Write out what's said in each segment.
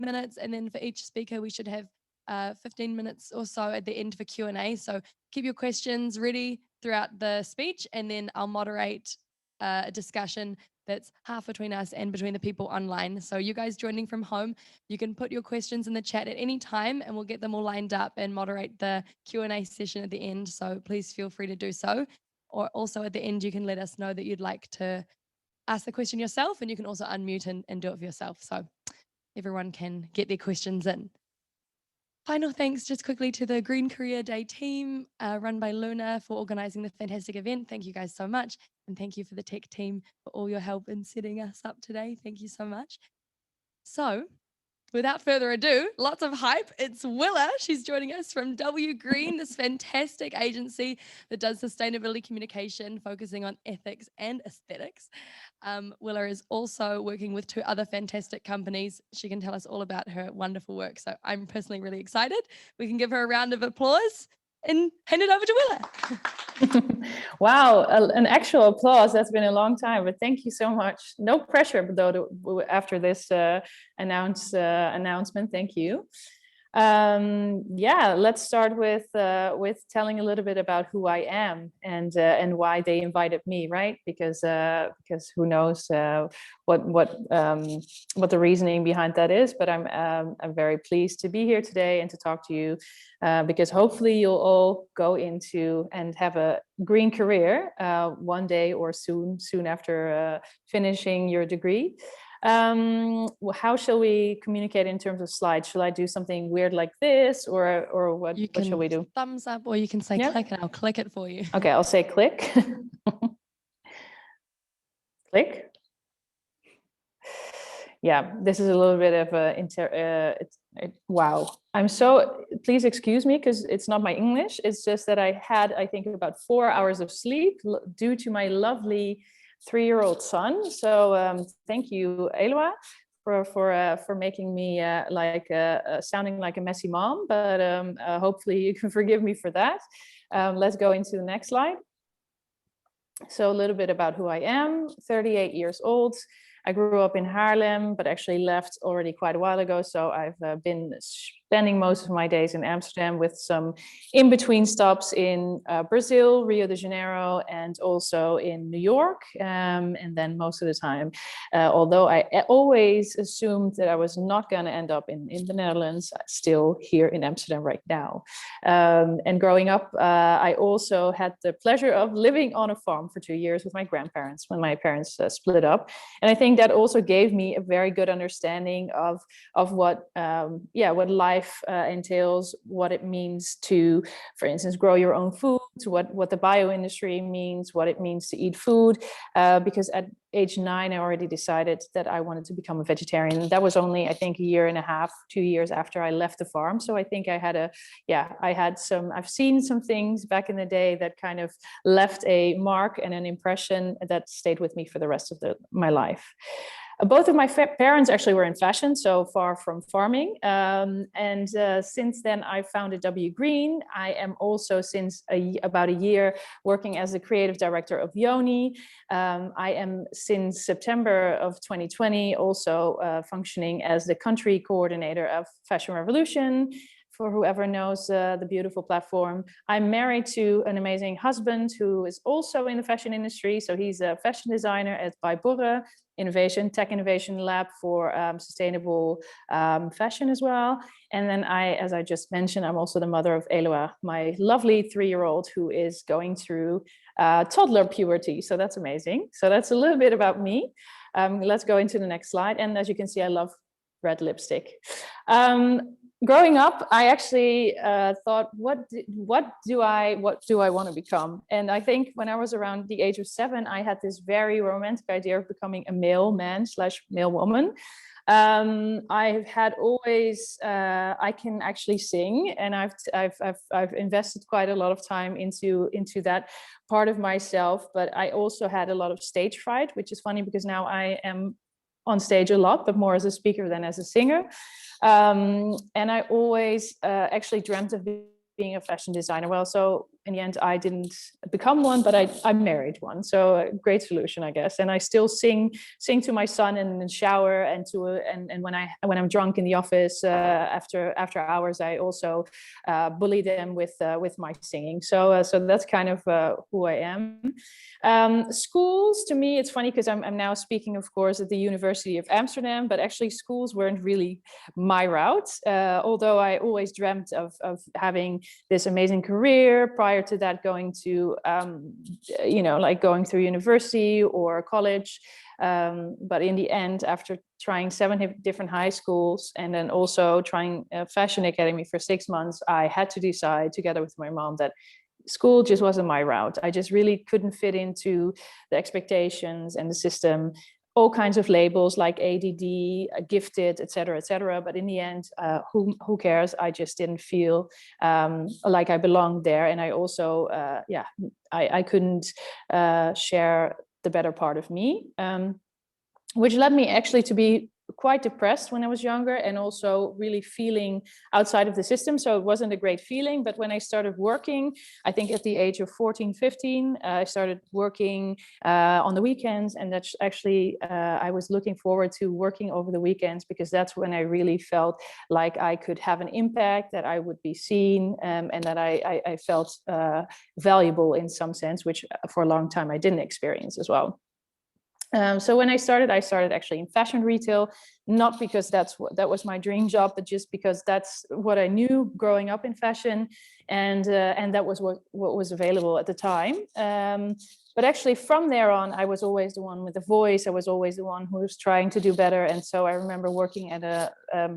minutes, and then for each speaker we should have 15 minutes or so at the end for Q&A. So keep your questions ready throughout the speech, and then I'll moderate a discussion that's half between us and between the people online. So you guys joining from home, you can put your questions in the chat at any time and we'll get them all lined up and moderate the Q&A session at the end. So please feel free to do so. Or also at the end, you can let us know that you'd like to ask the question yourself, and you can also unmute and do it for yourself. So everyone can get their questions in. Final thanks just quickly to the Green Career Day team run by Luna for organizing the fantastic event. Thank you guys so much. And thank you for the tech team for all your help in setting us up today. Thank you so much. So without further ado, lots of hype. It's Willa. She's joining us from W.Green, this fantastic agency that does sustainability communication, focusing on ethics and aesthetics. Willa is also working with 2 other fantastic companies. She can tell us all about her wonderful work. So I'm personally really excited. We can give her a round of applause and hand it over to Willa. Wow, an actual applause. That's been a long time, but thank you so much. No pressure though after this announcement. Thank you. Yeah, let's start with telling a little bit about who I am and why they invited me, right? Because who knows what the reasoning behind that is. But I'm very pleased to be here today and to talk to you because hopefully you'll all go into and have a green career one day or soon after finishing your degree. How shall we communicate in terms of slides? Shall I do something weird like this, or what shall we do? Thumbs up, or you can say click and I'll click it for you. Okay, I'll say click. Click. Yeah, this is a little bit of a wow. Please excuse me because it's not my English. It's just that I had, I think, about 4 hours of sleep due to my lovely 3-year-old son. So thank you, Eloa, for making me sounding like a messy mom. But hopefully you can forgive me for that. Let's go into the next slide. So a little bit about who I am. 38 years old. I grew up in Haarlem, but actually left already quite a while ago. So I've been spending most of my days in Amsterdam with some in-between stops in Brazil, Rio de Janeiro, and also in New York. And then most of the time, although I always assumed that I was not going to end up in the Netherlands, I'm still here in Amsterdam right now. And growing up, I also had the pleasure of living on a farm for 2 years with my grandparents when my parents split up. And I think that also gave me a very good understanding of what life entails, what it means to, for instance, grow your own food, what the bio industry means, what it means to eat food. Because at age 9, I already decided that I wanted to become a vegetarian. And that was only, I think, 1.5 years, 2 years after I left the farm. So I think I've seen some things back in the day that kind of left a mark and an impression that stayed with me for the rest of my life. Both of my parents actually were in fashion, so far from farming. And since then, I founded W.Green. I am also since about a year working as the creative director of Yoni. I am since September of 2020 also functioning as the country coordinator of Fashion Revolution. For whoever knows the beautiful platform. I'm married to an amazing husband who is also in the fashion industry. So he's a fashion designer at By Borre Tech Innovation Lab for sustainable fashion as well. And then as I just mentioned, I'm also the mother of Eloa, my lovely 3-year-old who is going through toddler puberty. So that's amazing. So that's a little bit about me. Let's go into the next slide. And as you can see, I love red lipstick. Growing up, I actually thought, what do I want to become? And I think when I was around the age of 7, I had this very romantic idea of becoming a male man / male woman. I've had always, I can actually sing, and I've invested quite a lot of time into that part of myself. But I also had a lot of stage fright, which is funny because now I am on stage a lot, but more as a speaker than as a singer. And I always actually dreamt of being a fashion designer. Well, so in the end, I didn't become one, but I married one. So a great solution, I guess. And I still sing to my son in the shower, and when I'm drunk in the office after hours, I also bully them with my singing. So that's kind of who I am. Schools, to me, it's funny because I'm now speaking, of course, at the University of Amsterdam, but actually schools weren't really my route. Although I always dreamt of having this amazing career. Prior to that, going to going through university or college. But in the end, after trying 7 different high schools and then also trying a fashion academy for 6 months, I had to decide together with my mom that school just wasn't my route. I just really couldn't fit into the expectations and the system. All kinds of labels like ADD, gifted, etc. But in the end, who cares? I just didn't feel like I belonged there. And I also, I couldn't share the better part of me, which led me actually to be quite depressed when I was younger, and also really feeling outside of the system. So it wasn't a great feeling. But when I started working, I think at the age of 14, 15, I started working on the weekends. And that's actually, I was looking forward to working over the weekends, because that's when I really felt like I could have an impact, that I would be seen, and that I felt valuable in some sense, which for a long time I didn't experience as well. So when I started actually in fashion retail, not because that was my dream job, but just because that's what I knew growing up in fashion, and that was what was available at the time. But actually from there on, I was always the one with the voice. I was always the one who was trying to do better. And so I remember working at a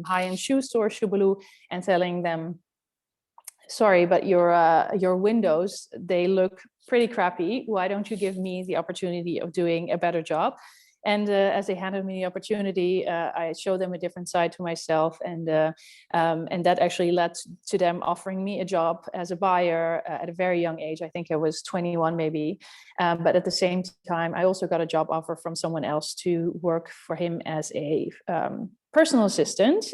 high-end shoe store, Shoebaloo, and telling them, sorry, but your windows, they look pretty crappy. Why don't you give me the opportunity of doing a better job? And as they handed me the opportunity, I showed them a different side to myself, and that actually led to them offering me a job as a buyer at a very young age. I think I was 21 maybe, but at the same time, I also got a job offer from someone else to work for him as a personal assistant.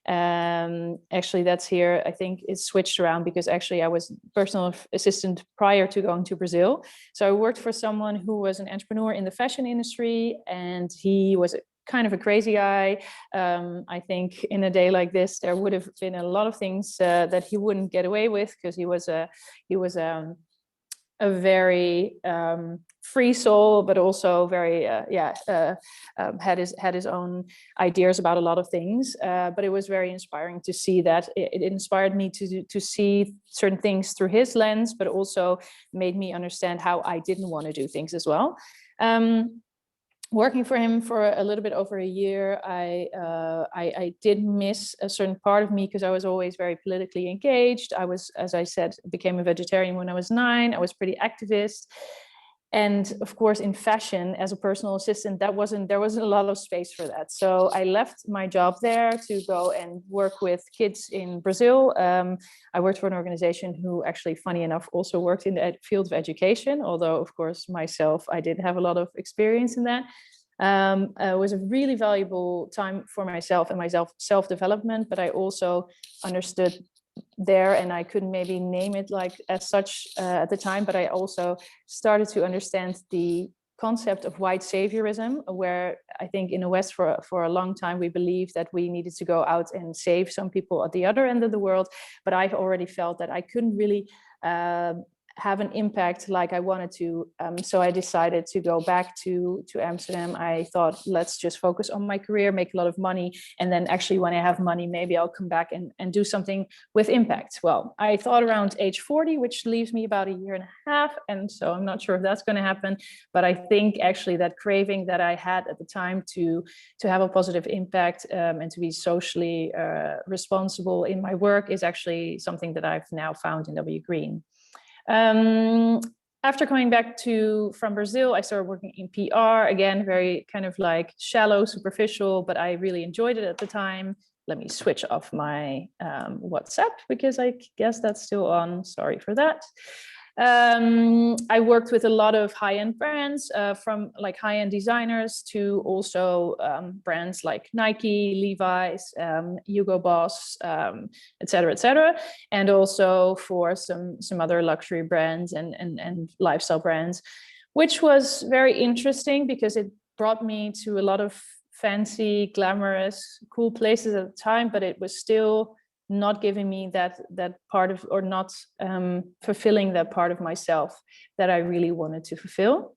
Actually, that's here. I think it's switched around, because actually I was personal assistant prior to going to Brazil. So I worked for someone who was an entrepreneur in the fashion industry, and he was kind of a crazy guy. I think in a day like this, there would have been a lot of things that he wouldn't get away with, because he was a very free soul, but also very had his own ideas about a lot of things. But it was very inspiring to see that. It inspired me to see certain things through his lens, but also made me understand how I didn't want to do things as well. Working for him for a little bit over a year, I did miss a certain part of me, because I was always very politically engaged. I was, as I said, became a vegetarian when I was 9. I was pretty activist. And of course, in fashion, as a personal assistant, there wasn't a lot of space for that. So I left my job there to go and work with kids in Brazil. I worked for an organization who actually, funny enough, also worked in the field of education. Although, of course, myself, I didn't have a lot of experience in that. It was a really valuable time for myself and my self-development, but I also understood there, and I couldn't maybe name it like as such at the time, but I also started to understand the concept of white saviorism, where I think in the West for a long time we believed that we needed to go out and save some people at the other end of the world. But I've already felt that I couldn't really have an impact like I wanted to. So I decided to go back to Amsterdam. I thought, let's just focus on my career, make a lot of money. And then actually when I have money, maybe I'll come back and do something with impact. Well, I thought around age 40, which leaves me about a year and a half. And so I'm not sure if that's going to happen. But I think actually that craving that I had at the time to have a positive impact and to be socially responsible in my work is actually something that I've now found in W.Green. After coming back from Brazil, I started working in PR, again, very kind of like shallow, superficial, but I really enjoyed it at the time. Let me switch off my WhatsApp, because I guess that's still on. Sorry for that. I worked with a lot of high-end brands, from like high-end designers to also brands like Nike, Levi's, Hugo Boss, et cetera, and also for some other luxury brands and lifestyle brands, which was very interesting because it brought me to a lot of fancy, glamorous, cool places at the time, but it was still not giving me that part of, or not fulfilling that part of myself that I really wanted to fulfill.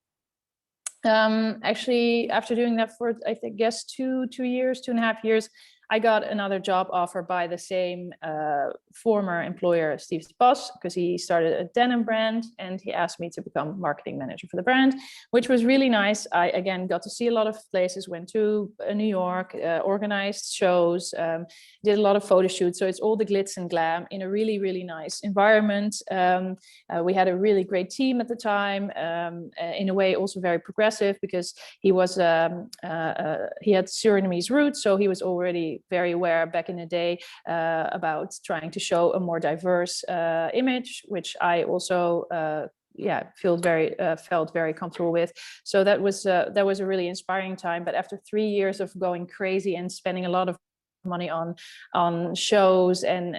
Actually, after doing that for, I guess, 2.5 years, I got another job offer by the same former employer, Steve's boss, because he started a denim brand and he asked me to become marketing manager for the brand, which was really nice. I, again, got to see a lot of places, went to New York, organized shows, did a lot of photo shoots. So it's all the glitz and glam in a really, really nice environment. We had a really great team at the time, in a way also very progressive, because he was he had Surinamese roots, so he was already very aware back in the day about trying to show a more diverse image, which I also felt very comfortable with. So that was a really inspiring time. But after 3 years of going crazy and spending a lot of money on shows and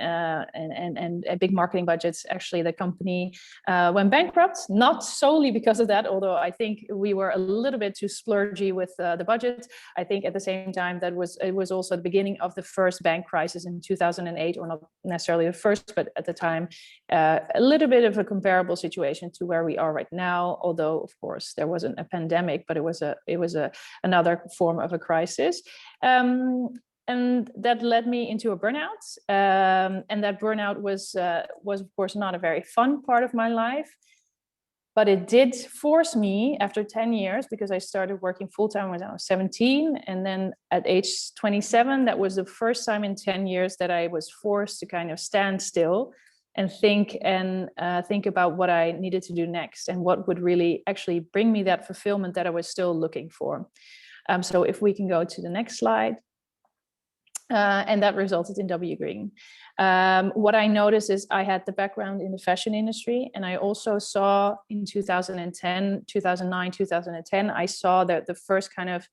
big marketing budgets, actually the company went bankrupt, not solely because of that, although I think we were a little bit too splurgy with the budget. I think at the same time it was also the beginning of the first bank crisis in 2008, or not necessarily the first, but at the time a little bit of a comparable situation to where we are right now, although of course there wasn't a pandemic, but it was another form of a crisis. And that led me into a burnout. And that burnout was of course not a very fun part of my life, but it did force me after 10 years, because I started working full-time when I was 17. And then at age 27, that was the first time in 10 years that I was forced to kind of stand still and think about what I needed to do next and what would really actually bring me that fulfillment that I was still looking for. So if we can go to the next slide. And that resulted in W.Green. What I noticed is I had the background in the fashion industry, and I also saw in 2009, 2010, I saw that the first kind of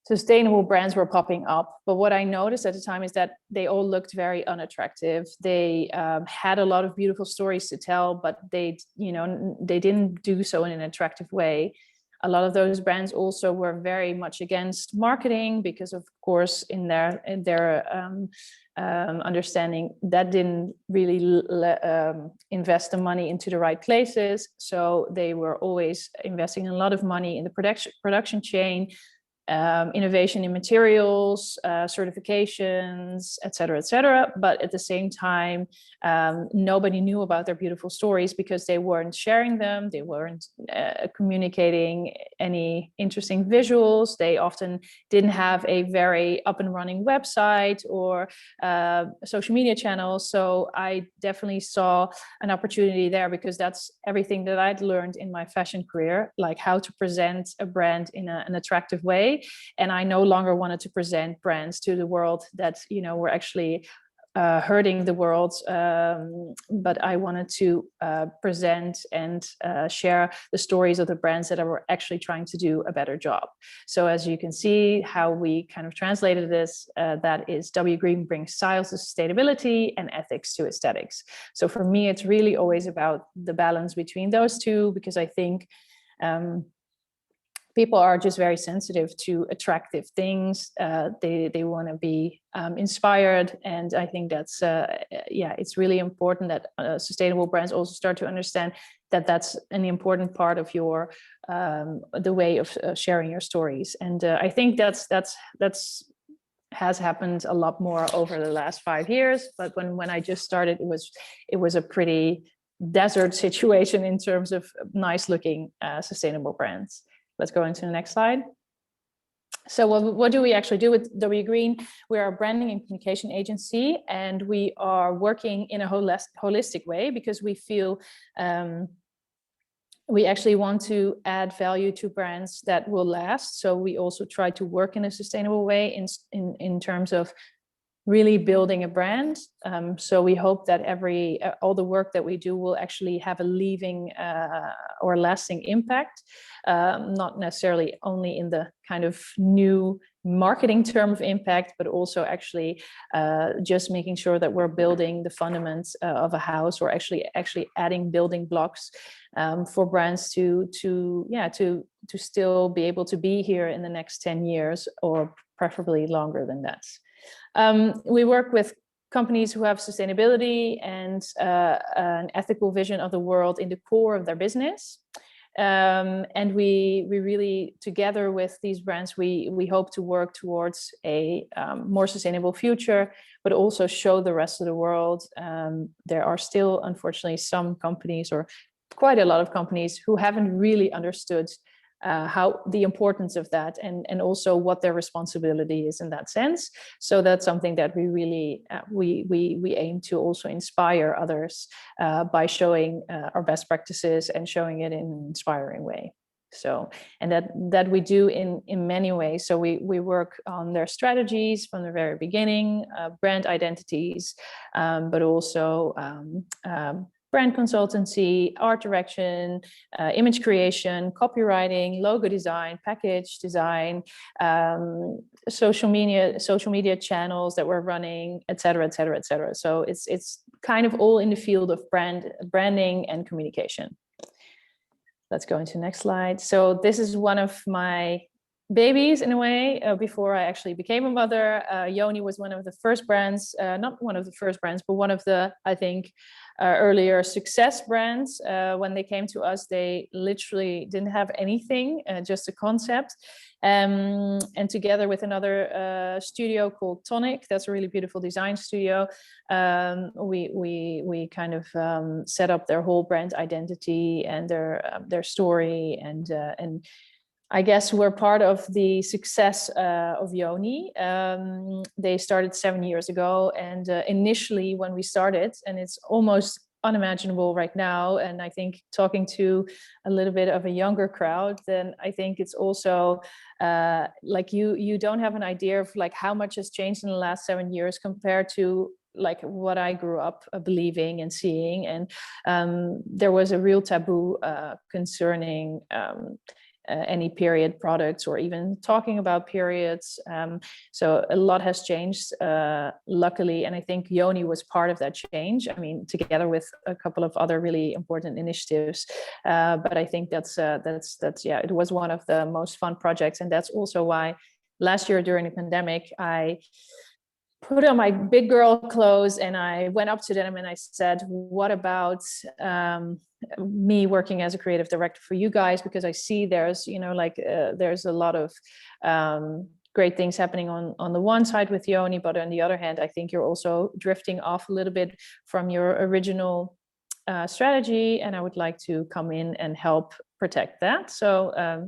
sustainable brands were popping up. But what I noticed at the time is that they all looked very unattractive. They had a lot of beautiful stories to tell, but they didn't do so in an attractive way. A lot of those brands also were very much against marketing, because of course in their understanding that didn't really invest the money into the right places. So they were always investing a lot of money in the production chain, innovation in materials, certifications, et cetera, but at the same time, nobody knew about their beautiful stories because they weren't sharing them, they weren't communicating any interesting visuals, they often didn't have a very up and running website or social media channels. So I definitely saw an opportunity there, because that's everything that I'd learned in my fashion career, like how to present a brand in an attractive way. And I no longer wanted to present brands to the world that, were actually hurting the world, but I wanted to present and share the stories of the brands that were actually trying to do a better job. So as you can see how we kind of translated this, that is W.Green brings style to sustainability and ethics to aesthetics. So for me, it's really always about the balance between those two, because I think people are just very sensitive to attractive things. They want to be inspired. And I think that's, it's really important that sustainable brands also start to understand that that's an important part of your, the way of sharing your stories. And I think that's has happened a lot more over the last 5 years. But when I just started, it was a pretty desert situation in terms of nice looking sustainable brands. Let's go into the next slide. So what do we actually do with W.Green? We are a branding and communication agency, and we are working in a holistic way, because we feel we actually want to add value to brands that will last. So we also try to work in a sustainable way in terms of really building a brand. So we hope that all the work that we do will actually have a leaving or lasting impact, not necessarily only in the kind of new marketing term of impact, but also actually just making sure that we're building the fundaments of a house, or actually adding building blocks for brands to still be able to be here in the next 10 years, or preferably longer than that. We work with companies who have sustainability and an ethical vision of the world in the core of their business. And we really, together with these brands, we hope to work towards a more sustainable future, but also show the rest of the world. There are still, unfortunately, some companies, or quite a lot of companies, who haven't really understood how the importance of that, and also what their responsibility is in that sense. So that's something that we really we aim to also inspire others by showing our best practices and showing it in an inspiring way. So, and that we do in many ways. So we work on their strategies from the very beginning, brand identities, but also brand consultancy, art direction, image creation, copywriting, logo design, package design, social media channels that we're running, et cetera, et cetera, et cetera. So it's kind of all in the field of branding and communication. Let's go into the next slide. So this is one of my babies in a way, before I actually became a mother. Yoni was one of the first brands, not one of the first brands, but one of the, I think, earlier success brands. When they came to us, they literally didn't have anything, just a concept. And together with another studio called Tonic, that's a really beautiful design studio, we kind of set up their whole brand identity and their story, and I guess we're part of the success of Yoni. They started 7 years ago, and initially when we started, and it's almost unimaginable right now, and I think talking to a little bit of a younger crowd, then I think it's also like you don't have an idea of like how much has changed in the last 7 years compared to like what I grew up believing and seeing. And there was a real taboo concerning any period products, or even talking about periods. So a lot has changed, luckily, and I think Yoni was part of that change. I mean, together with a couple of other really important initiatives. But I think that's yeah, it was one of the most fun projects, and that's also why last year during the pandemic, I put on my big girl clothes and I went up to them and I said, what about me working as a creative director for you guys? Because I see there's, you know, like there's a lot of great things happening on the one side with Yoni, but on the other hand, I think you're also drifting off a little bit from your original strategy, and I would like to come in and help protect that. So I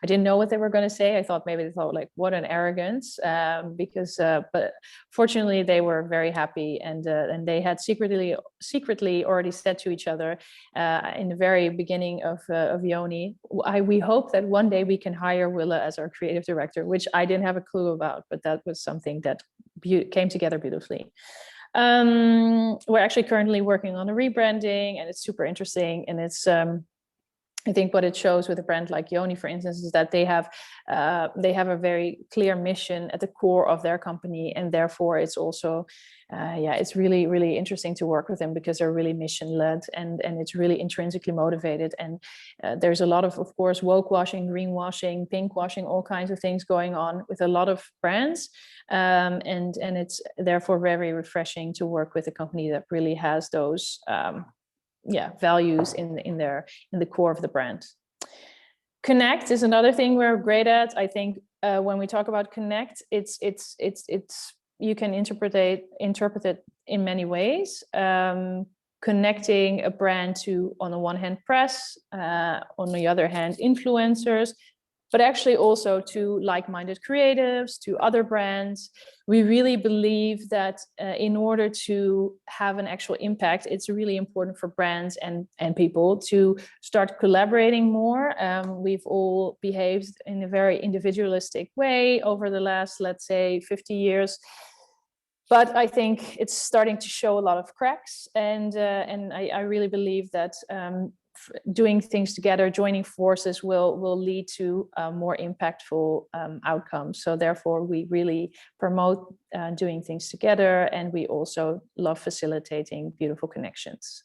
didn't know what they were going to say. I thought maybe they thought like, what an arrogance, but fortunately they were very happy, and they had secretly already said to each other in the very beginning of Yoni, we hope that one day we can hire Willa as our creative director, which I didn't have a clue about, but that was something that came together beautifully. We're actually currently working on a rebranding, and it's super interesting, and it's I think what it shows with a brand like Yoni, for instance, is that they have a very clear mission at the core of their company, and therefore it's also it's really, really interesting to work with them because they're really mission led, and it's really intrinsically motivated. And there's a lot of course, woke washing, greenwashing, pink washing, all kinds of things going on with a lot of brands, and it's therefore very refreshing to work with a company that really has those values in the core of the brand. Connect is another thing we're great at. I think when we talk about connect, it's you can interpret it in many ways. Connecting a brand to, on the one hand, press, on the other hand, influencers, but actually also to like-minded creatives, to other brands. We really believe that in order to have an actual impact, it's really important for brands and people to start collaborating more. We've all behaved in a very individualistic way over the last, let's say, 50 years. But I think it's starting to show a lot of cracks, and I really believe that doing things together, joining forces, will lead to more impactful outcomes. So therefore, we really promote doing things together, and we also love facilitating beautiful connections.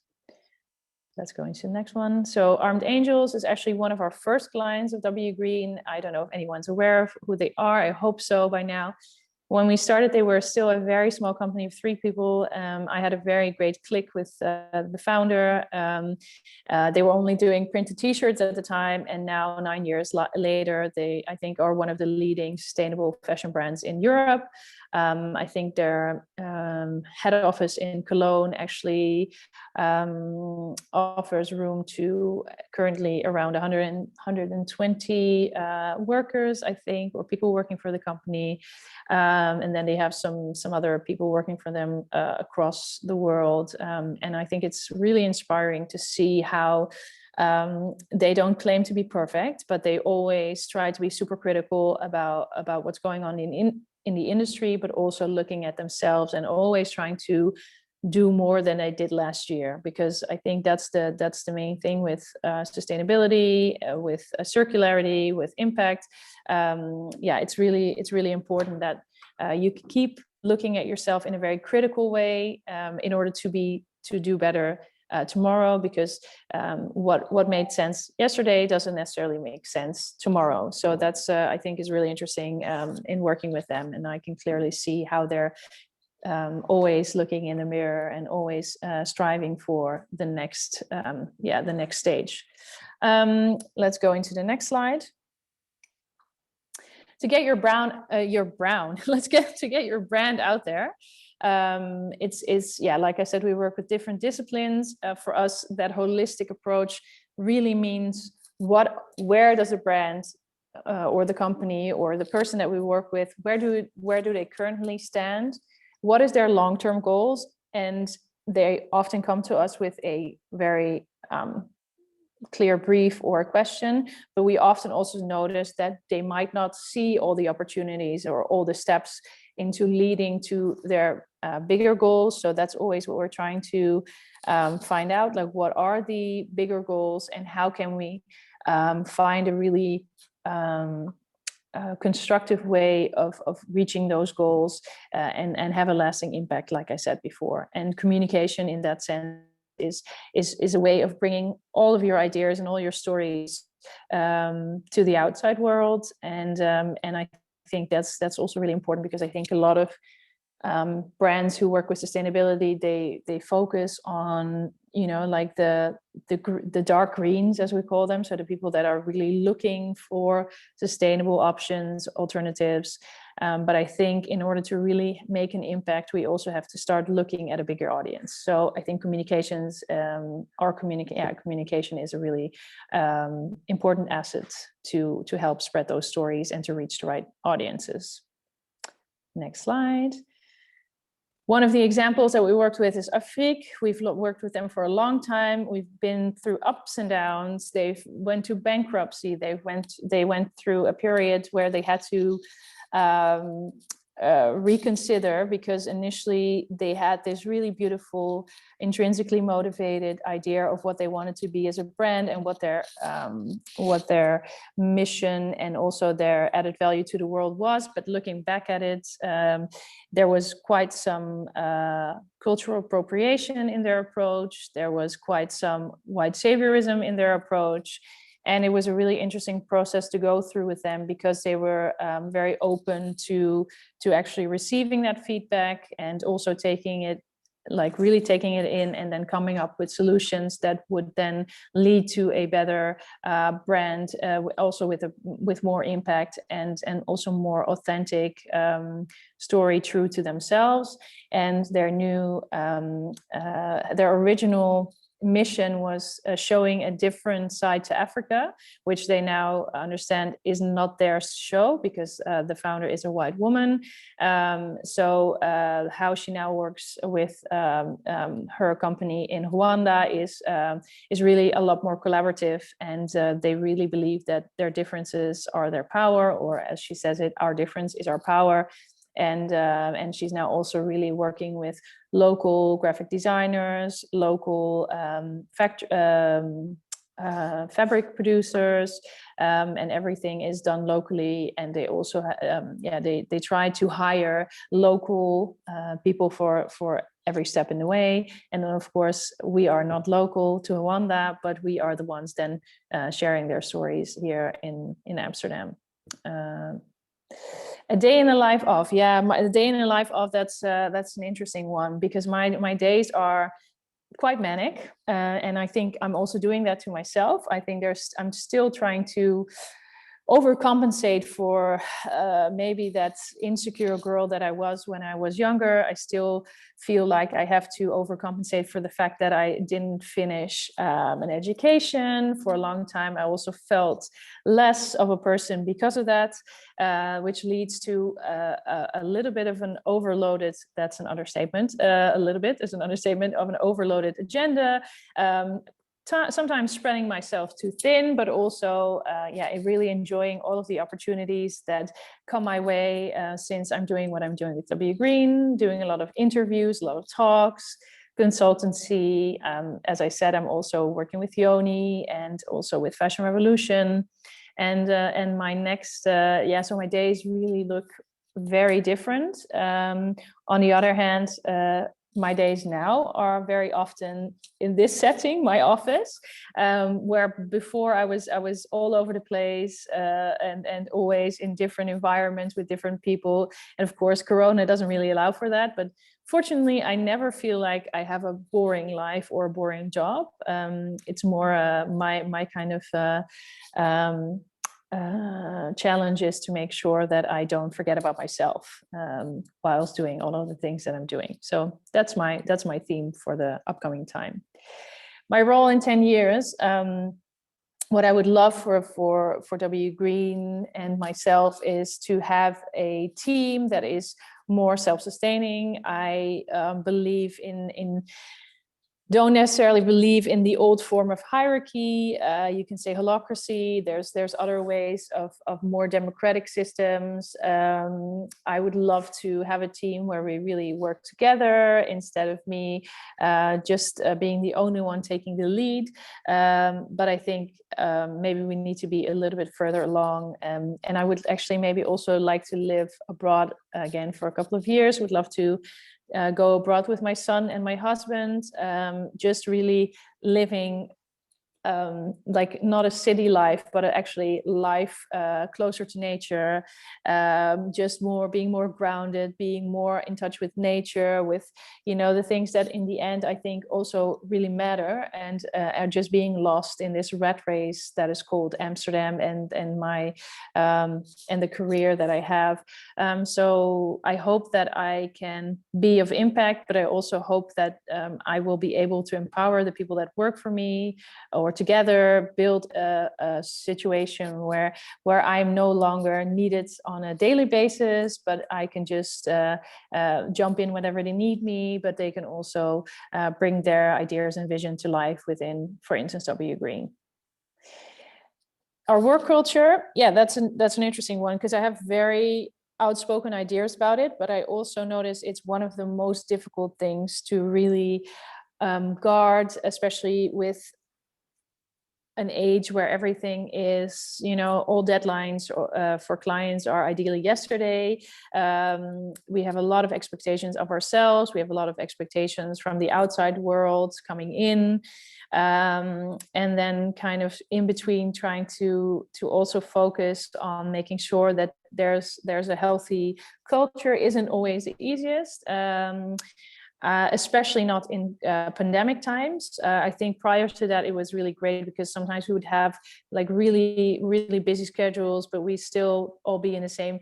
Let's go into the next one. So Armed Angels is actually one of our first clients of W.Green. I don't know if anyone's aware of who they are. I hope so by now. When we started, they were still a very small company of 3 people. I had a very great click with the founder. They were only doing printed t-shirts at the time. And now 9 years later, they, I think, are one of the leading sustainable fashion brands in Europe. I think their head office in Cologne actually offers room to currently around 120 workers, I think, or people working for the company. And then they have some other people working for them across the world. And I think it's really inspiring to see how they don't claim to be perfect, but they always try to be super critical about what's going on in the industry, but also looking at themselves and always trying to do more than they did last year, because I think that's the main thing with sustainability, with circularity, with impact. Yeah, it's really important that you keep looking at yourself in a very critical way in order to do better tomorrow, because what made sense yesterday doesn't necessarily make sense tomorrow. So that's I think is really interesting in working with them, and I can clearly see how they're always looking in the mirror and always striving for the next the next stage. Let's go into the next slide. To get your let's get your brand out there. It's like I said, we work with different disciplines. For us, that holistic approach really means where does a brand or the company or the person that we work with, where do they currently stand? What is their long-term goals? And they often come to us with a very clear brief or a question, but we often also notice that they might not see all the opportunities or all the steps into leading to their bigger goals. So that's always what we're trying to find out, like what are the bigger goals and how can we find a really constructive way of reaching those goals and have a lasting impact, like I said before. And communication in that sense is a way of bringing all of your ideas and all your stories to the outside world. And I think that's also really important, because I think a lot of brands who work with sustainability, they focus on, like the dark greens, as we call them. So the people that are really looking for sustainable options, alternatives. But I think in order to really make an impact, we also have to start looking at a bigger audience. So I think communication is a really important asset to help spread those stories and to reach the right audiences. Next slide. One of the examples that we worked with is Afrique. We've worked with them for a long time. We've been through ups and downs. They went to bankruptcy. They went through a period where they had to reconsider, because initially they had this really beautiful, intrinsically motivated idea of what they wanted to be as a brand and what their mission and also their added value to the world was. But looking back at it, there was quite some cultural appropriation in their approach. There was quite some white saviorism in their approach. And it was a really interesting process to go through with them, because they were very open to actually receiving that feedback and also taking it in and then coming up with solutions that would then lead to a better brand, also with more impact and also more authentic story, true to themselves. And their original mission was showing a different side to Africa, which they now understand is not their show, because the founder is a white woman. So how she now works with her company in Rwanda is really a lot more collaborative, and they really believe that their differences are their power, or as she says it, our difference is our power. And she's now also really working with local graphic designers, local fabric producers, and everything is done locally. And they also they try to hire local people for every step in the way. And then of course we are not local to Rwanda, but we are the ones then sharing their stories here in Amsterdam. A day in the life of, a day in the life of, that's an interesting one, because my days are quite manic, and I think I'm also doing that to myself. I think I'm still trying to overcompensate for maybe that insecure girl that I was when I was younger. I still feel like I have to overcompensate for the fact that I didn't finish an education for a long time. I also felt less of a person because of that, which leads to a little bit of an overloaded, that's an understatement, a little bit is an understatement, of an overloaded agenda. Sometimes spreading myself too thin, but also really enjoying all of the opportunities that come my way, since I'm doing what I'm doing with W.Green, doing a lot of interviews, a lot of talks, consultancy. As I said, I'm also working with Yoni and also with Fashion Revolution. And my next, so my days really look very different. On the other hand, my days now are very often in this setting, my office, where before I was all over the place, and always in different environments with different people. And of course, Corona doesn't really allow for that. But fortunately, I never feel like I have a boring life or a boring job. It's more my kind of challenge is to make sure that I don't forget about myself whilst doing all of the things that I'm doing. So that's my theme for the upcoming time. My role in 10 years, what I would love for W.Green and myself is to have a team that is more self-sustaining. I believe don't necessarily believe in the old form of hierarchy. You can say holacracy. There's other ways of more democratic systems. I would love to have a team where we really work together instead of me just being the only one taking the lead. But I think maybe we need to be a little bit further along. And I would actually maybe also like to live abroad again for a couple of years. Would love to go abroad with my son and my husband, just really living like not a city life, but actually life closer to nature, just being more grounded, being more in touch with nature, with the things that in the end I think also really matter, and are just being lost in this rat race that is called Amsterdam and my and the career that I have. So I hope that I can be of impact, but I also hope that I will be able to empower the people that work for me, or together build a situation where I'm no longer needed on a daily basis, but I can just jump in whenever they need me, but they can also bring their ideas and vision to life within, for instance, W.Green. Our work culture, that's an interesting one, because I have very outspoken ideas about it, but I also notice it's one of the most difficult things to really guard, especially with an age where everything is, all deadlines for clients are ideally yesterday. We have a lot of expectations of ourselves. We have a lot of expectations from the outside world coming in. And then kind of in between trying to also focus on making sure that there's a healthy culture isn't always the easiest. Especially not in pandemic times. I think prior to that, it was really great, because sometimes we would have like really, really busy schedules, but we still all be in the same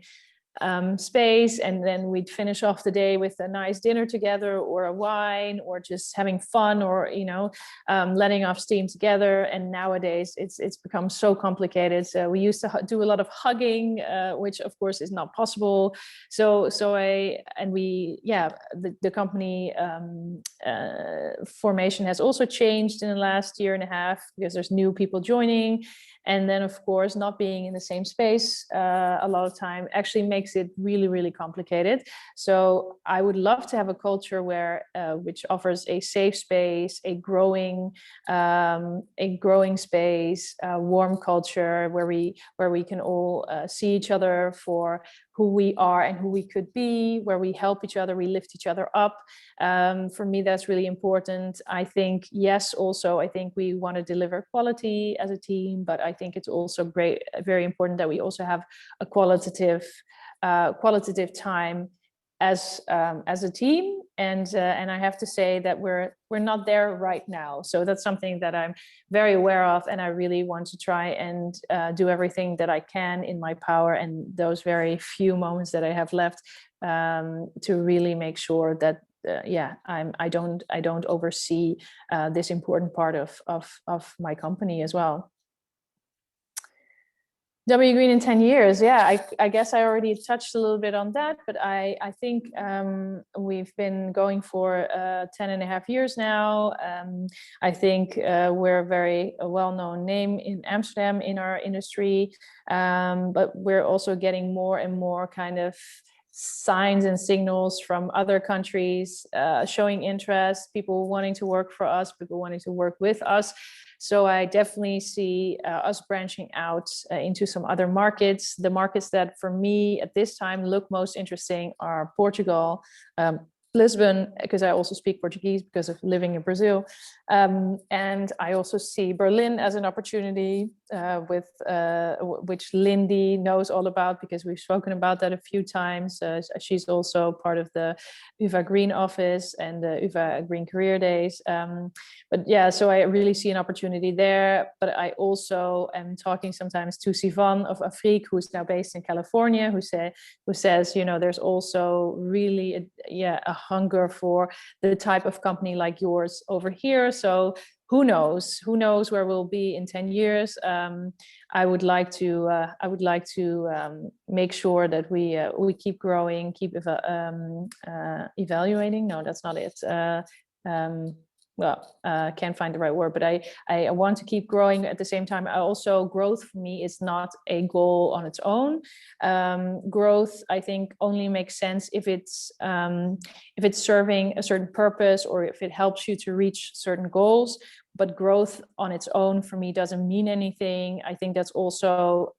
space, and then we'd finish off the day with a nice dinner together, or a wine, or just having fun, or letting off steam together. And nowadays it's become so complicated. So we used to do a lot of hugging, which of course is not possible. So the company formation has also changed in the last year and a half, because there's new people joining. And then, of course, not being in the same space a lot of time actually makes it really, really complicated. So I would love to have a culture where which offers a safe space, a growing space, a warm culture where we can all see each other for who we are and who we could be, where we help each other, we lift each other up. For me, that's really important. I think, yes, also, I think we want to deliver quality as a team, but I think it's also very important that we also have a qualitative time as a team. And I have to say that we're not there right now. So that's something that I'm very aware of, and I really want to try and do everything that I can in my power and those very few moments that I have left to really make sure that I don't oversee this important part of my company as well. W.Green in 10 years. Yeah, I guess I already touched a little bit on that, but I think we've been going for 10.5 years now. I think we're a very well-known name in Amsterdam in our industry, but we're also getting more and more kind of signs and signals from other countries showing interest, people wanting to work for us, people wanting to work with us. So I definitely see us branching out into some other markets. The markets that for me at this time look most interesting are Portugal, Lisbon, because I also speak Portuguese because of living in Brazil. And I also see Berlin as an opportunity which Lindy knows all about because we've spoken about that a few times. She's also part of the UvA Green Office and the UvA Green Career Days. But yeah, so I really see an opportunity there. But I also am talking sometimes to Sivan of Afrique, who's now based in California, who says, you know, there's also really a hunger for the type of company like yours over here. So who knows where we'll be in 10 years. I would like to make sure that we keep growing, keep evaluating. No, that's not it. Can't find the right word, but I want to keep growing. At the same time, growth for me is not a goal on its own. Growth, I think, only makes sense if it's serving a certain purpose or if it helps you to reach certain goals. But growth on its own for me doesn't mean anything. I think that's also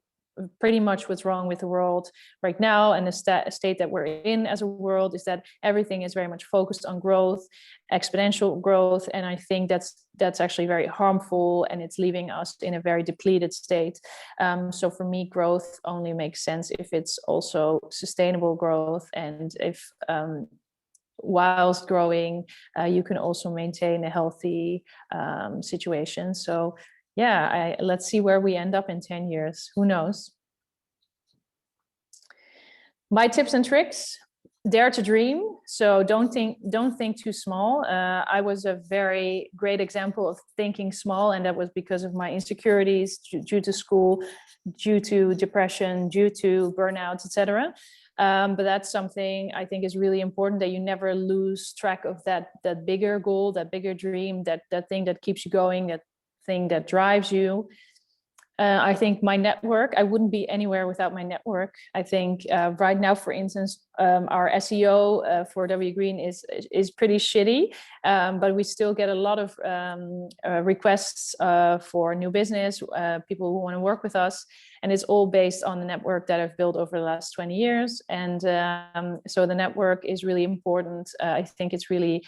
pretty much what's wrong with the world right now, and the state that we're in as a world is that everything is very much focused on growth, exponential growth, and I think that's actually very harmful, and it's leaving us in a very depleted state. So for me, growth only makes sense if it's also sustainable growth, and if whilst growing you can also maintain a healthy situation. So yeah, let's see where we end up in 10 years. Who knows? My tips and tricks: dare to dream. So don't think too small. I was a very great example of thinking small, and that was because of my insecurities due to school, due to depression, due to burnout, etc. But that's something I think is really important, that you never lose track of that bigger goal, that bigger dream, that thing that keeps you going, that thing that drives you. I think my network, I wouldn't be anywhere without my network. I think right now, for instance, our SEO for W.Green is pretty shitty, but we still get a lot of requests for new business, people who want to work with us. And it's all based on the network that I've built over the last 20 years. And so the network is really important. I think it's really,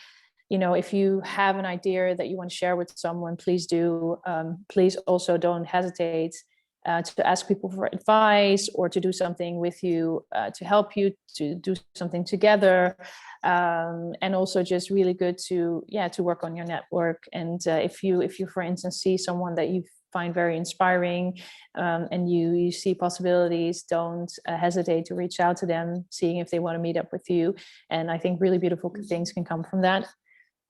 you know, if you have an idea that you want to share with someone, please do. Please also don't hesitate to ask people for advice or to do something with you, to help you to do something together. And also just really good to work on your network. And if you, for instance, see someone that you find very inspiring and you see possibilities, don't hesitate to reach out to them, seeing if they want to meet up with you. And I think really beautiful things can come from that.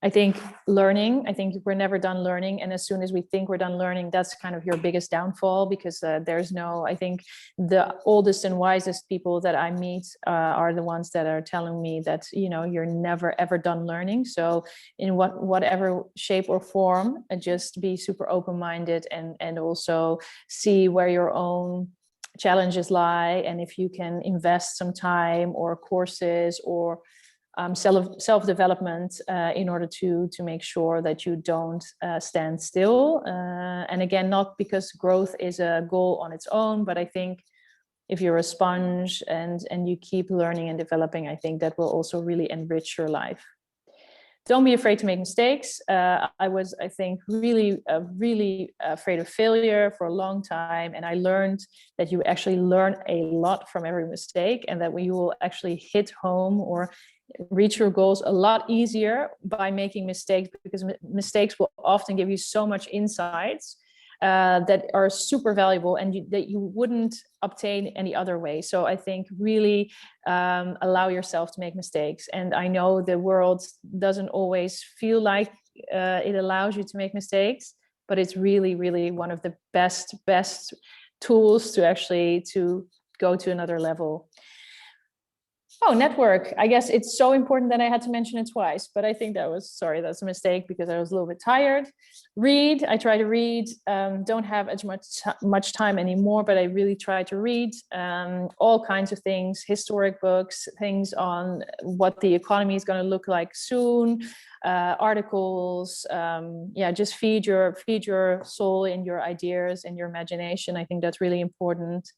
I think learning, I think we're never done learning. And as soon as we think we're done learning, that's kind of your biggest downfall, because there's no, I think the oldest and wisest people that I meet are the ones that are telling me that, you know, you're never, ever done learning. So in whatever shape or form, just be super open-minded and also see where your own challenges lie. And if you can invest some time or courses or self-development in order to make sure that you don't stand still. And again, not because growth is a goal on its own, but I think if you're a sponge and you keep learning and developing, I think that will also really enrich your life. Don't be afraid to make mistakes. I was, I think, really afraid of failure for a long time. And I learned that you actually learn a lot from every mistake, and that you will actually hit home or reach your goals a lot easier by making mistakes, because mistakes will often give you so much insights that are super valuable and that you wouldn't obtain any other way. So I think really allow yourself to make mistakes. And I know the world doesn't always feel like it allows you to make mistakes, but it's really, really one of the best tools to actually to go to another level. Oh, network. I guess it's so important that I had to mention it twice, but I think that's a mistake because I was a little bit tired. Read. I try to read. Don't have as much time anymore, but I really try to read all kinds of things, historic books, things on what the economy is going to look like soon, articles. Just feed your soul in your ideas and your imagination. I think that's really important.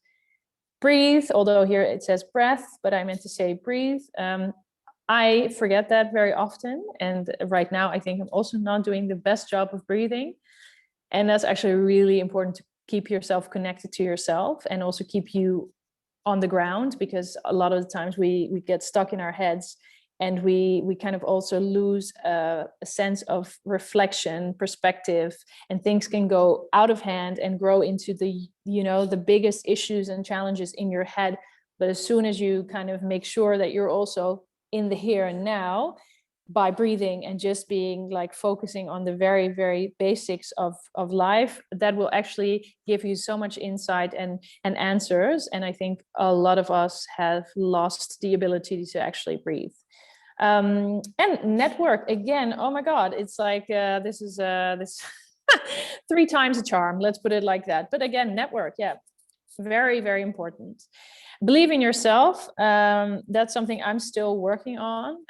Breathe, although here it says breath, but I meant to say breathe. I forget that very often. And right now, I think I'm also not doing the best job of breathing. And that's actually really important to keep yourself connected to yourself and also keep you on the ground, because a lot of the times we get stuck in our heads and we kind of also lose a sense of reflection, perspective, and things can go out of hand and grow into the biggest issues and challenges in your head. But as soon as you kind of make sure that you're also in the here and now by breathing and just being like focusing on the very, very basics of life, that will actually give you so much insight and answers. And I think a lot of us have lost the ability to actually breathe. And network again. Oh my God, it's like this 3 times a charm. Let's put it like that. But again, network, yeah, very, very important. Believe in yourself. That's something I'm still working on.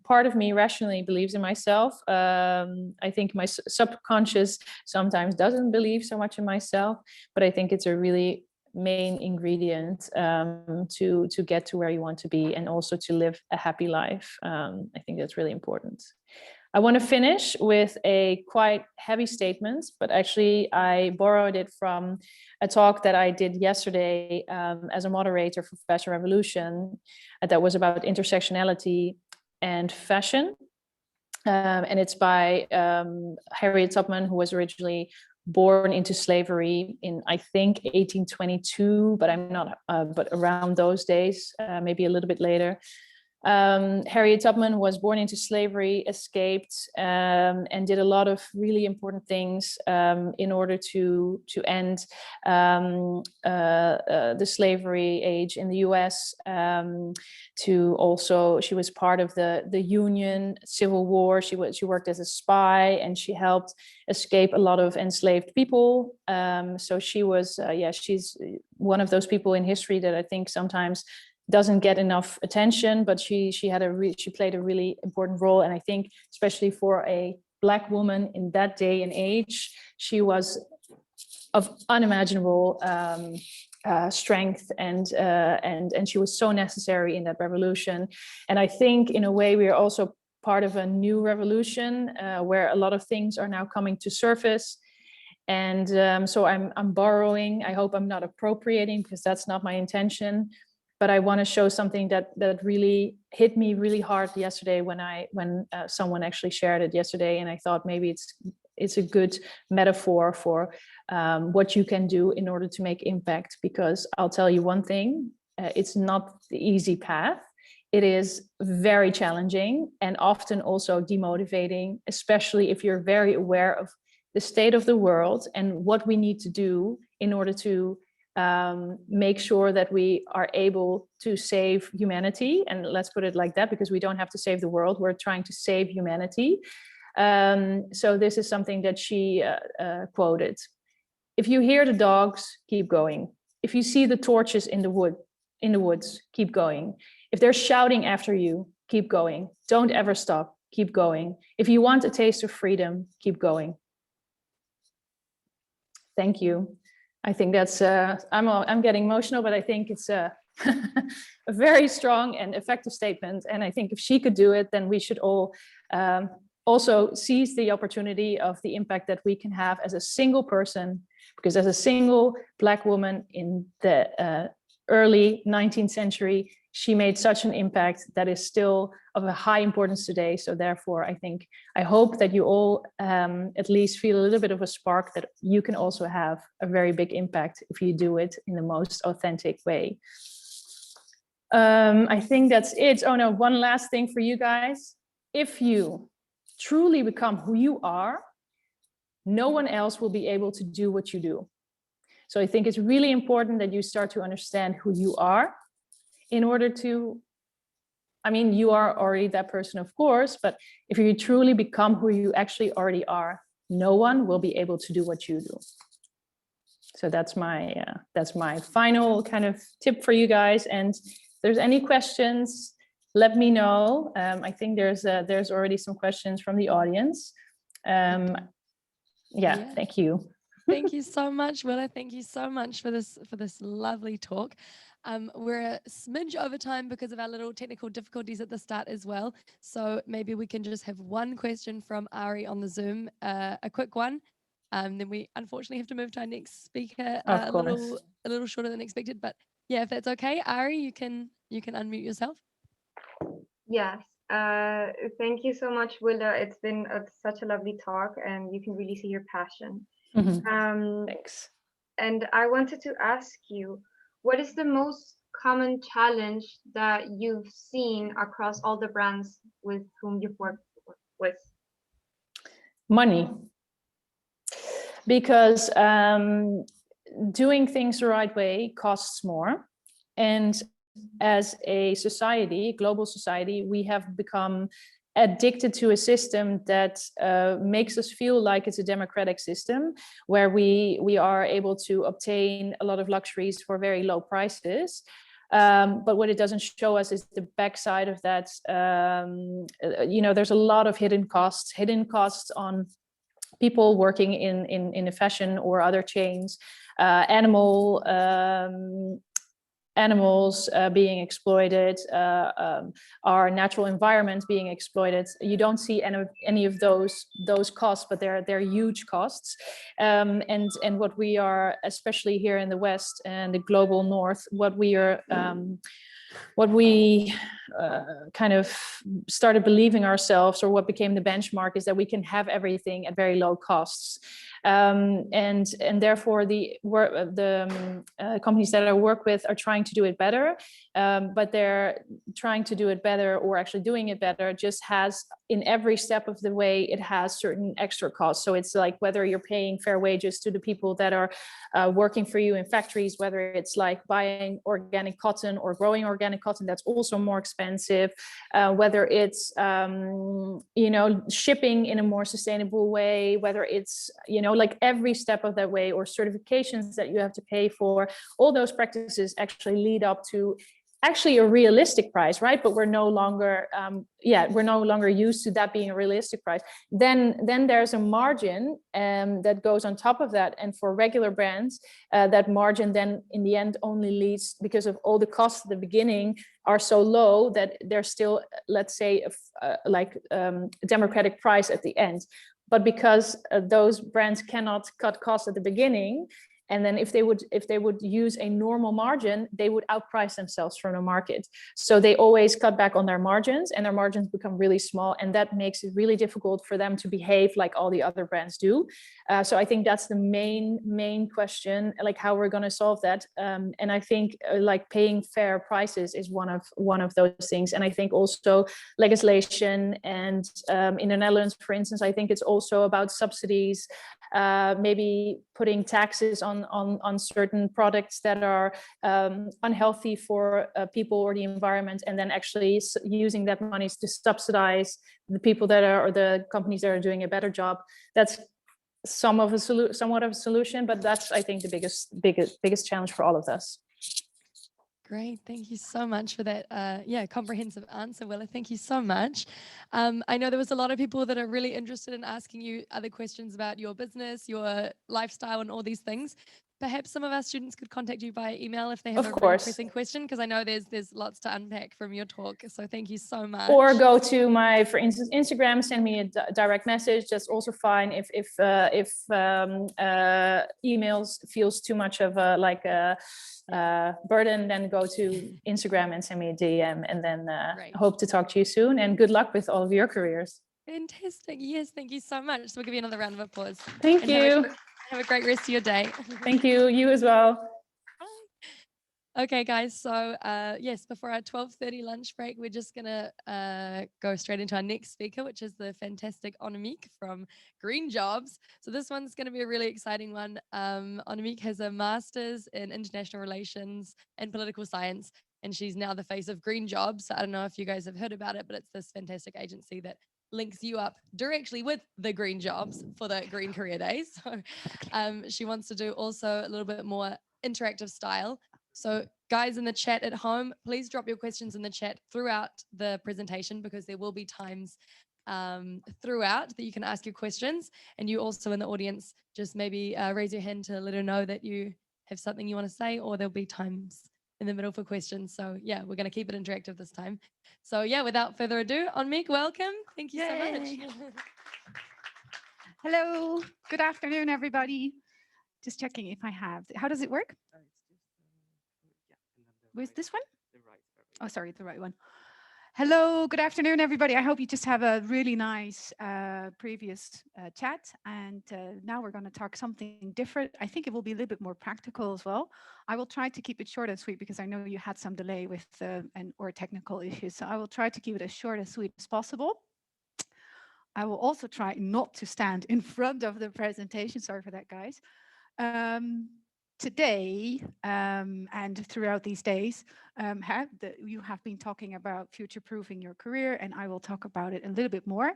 Part of me rationally believes in myself. I think my subconscious sometimes doesn't believe so much in myself, but I think it's a really main ingredient to get to where you want to be and also to live a happy life. I think that's really important. I want to finish with a quite heavy statement, but actually I borrowed it from a talk that I did yesterday as a moderator for Fashion Revolution that was about intersectionality and fashion. And it's by Harriet Tubman, who was originally born into slavery in, I think, 1822, but I'm not, but around those days, maybe a little bit later. Harriet Tubman was born into slavery, escaped, and did a lot of really important things in order to end the slavery age in the US. She was part of the Union Civil War. She worked as a spy, and she helped escape a lot of enslaved people. So she was, she's one of those people in history that I think sometimes doesn't get enough attention, but she played a really important role. And I think especially for a Black woman in that day and age, she was of unimaginable strength, and she was so necessary in that revolution. And I think in a way we are also part of a new revolution where a lot of things are now coming to surface. And so I'm borrowing. I hope I'm not appropriating, because that's not my intention. But I want to show something that really hit me really hard yesterday when someone actually shared it yesterday, and I thought maybe it's a good metaphor for what you can do in order to make impact. Because I'll tell you one thing: it's not the easy path. it is very challenging and often also demotivating, especially if you're very aware of the state of the world and what we need to do in order to make sure that we are able to save humanity. And let's put it like that, because we don't have to save the world, we're trying to save humanity. So this is something that she quoted. If you hear the dogs, keep going. If you see the torches in the woods, keep going. If they're shouting after you, keep going. Don't ever stop, keep going. If you want a taste of freedom, keep going. Thank you. I think that's, I'm getting emotional, but I think it's a very strong and effective statement. And I think if she could do it, then we should all also seize the opportunity of the impact that we can have as a single person, because as a single Black woman in the early 19th century, she made such an impact that is still of a high importance today. So therefore, I hope that you all at least feel a little bit of a spark that you can also have a very big impact if you do it in the most authentic way. I think that's it. Oh no, one last thing for you guys. If you truly become who you are, no one else will be able to do what you do. So I think it's really important that you start to understand who you are in order to, I mean, you are already that person, of course, but if you truly become who you actually already are, no one will be able to do what you do. So that's my final kind of tip for you guys. And if there's any questions, let me know. I think there's already some questions from the audience. Yeah, thank you. Thank you so much, Willa. Thank you so much for this lovely talk. We're a smidge over time because of our little technical difficulties at the start as well. So maybe we can just have one question from Ari on the Zoom, a quick one. Then we unfortunately have to move to our next speaker a little shorter than expected. But yeah, if that's okay, Ari, you can unmute yourself. Yes. Thank you so much, Willa. It's been such a lovely talk, and you can really see your passion. Thanks. And I wanted to ask you, what is the most common challenge that you've seen across all the brands with whom you've worked with? Money. Because doing things the right way costs more. And as a society, global society, we have become addicted to a system that makes us feel like it's a democratic system where we are able to obtain a lot of luxuries for very low prices. But what it doesn't show us is the backside of that. There's a lot of hidden costs on people working in a fashion or other chains, animals being exploited, our natural environment being exploited. You don't see any of those costs, but they're huge costs. And what we are, especially here in the West and the global North, what we kind of started believing ourselves, or what became the benchmark, is that we can have everything at very low costs. And therefore the companies that I work with are trying to do it better, but they're trying to do it better, or actually doing it better, just has, in every step of the way, it has certain extra costs. So it's like whether you're paying fair wages to the people that are working for you in factories, whether it's like buying organic cotton or growing organic cotton, that's also more expensive, whether it's shipping in a more sustainable way, whether it's like every step of that way, or certifications that you have to pay for. All those practices actually lead up to actually a realistic price, right? But we're no longer used to that being a realistic price. Then there's a margin that goes on top of that, and for regular brands, that margin then in the end only leads, because of all the costs at the beginning are so low, that there's still, let's say, a democratic price at the end. But because those brands cannot cut costs at the beginning, And then if they would use a normal margin, they would outprice themselves from the market. So they always cut back on their margins, and their margins become really small, and that makes it really difficult for them to behave like all the other brands do. So I think that's the main question, like how we're going to solve that. And I think like paying fair prices is one of those things. And I think also legislation, and in the Netherlands, for instance, I think it's also about subsidies, maybe putting taxes on certain products that are unhealthy for people or the environment, and then actually using that money to subsidize the people that are, or the companies that are doing a better job. That's somewhat of a solution, but that's, I think, the biggest challenge for all of us. Great. Thank you so much for that comprehensive answer, Willa. Thank you so much. I know there was a lot of people that are really interested in asking you other questions about your business, your lifestyle, and all these things. Perhaps some of our students could contact you by email if they have a really pressing question, because I know there's lots to unpack from your talk. So thank you so much. Or go to my, for instance, Instagram, send me a direct message. That's also fine. If emails feels too much of a burden, then go to Instagram and send me a DM, and then hope to talk to you soon. And good luck with all of your careers. Fantastic. Yes, thank you so much. So we'll give you another round of applause. Thank you. Have a great rest of your day. Thank you. You as well. Bye. Okay, guys. So yes, before our 12:30 lunch break, we're just going to go straight into our next speaker, which is the fantastic Annemiek from Greenjobs. So this one's going to be a really exciting one. Annemiek has a master's in international relations and political science, and she's now the face of Greenjobs. So I don't know if you guys have heard about it, but it's this fantastic agency that links you up directly with the green jobs for the green career days. So she wants to do also a little bit more interactive style. So guys in the chat at home, please drop your questions in the chat throughout the presentation, because there will be times throughout that you can ask your questions. And you also in the audience, just maybe raise your hand to let her know that you have something you want to say, or there'll be times in the middle for questions. So yeah, we're going to keep it interactive this time. So yeah, without further ado, Annemiek, welcome. Thank you so much. Hello, good afternoon, everybody. Just checking if I have, how does it work? Where's this one? Oh, sorry, the right one. Hello, good afternoon, everybody. I hope you just have a really nice previous chat. And now we're going to talk something different. I think it will be a little bit more practical as well. I will try to keep it short and sweet, because I know you had some delay with or technical issues. So I will try to keep it as short and sweet as possible. I will also try not to stand in front of the presentation. Sorry for that, guys. Today and throughout these days, you have been talking about future-proofing your career, and I will talk about it a little bit more.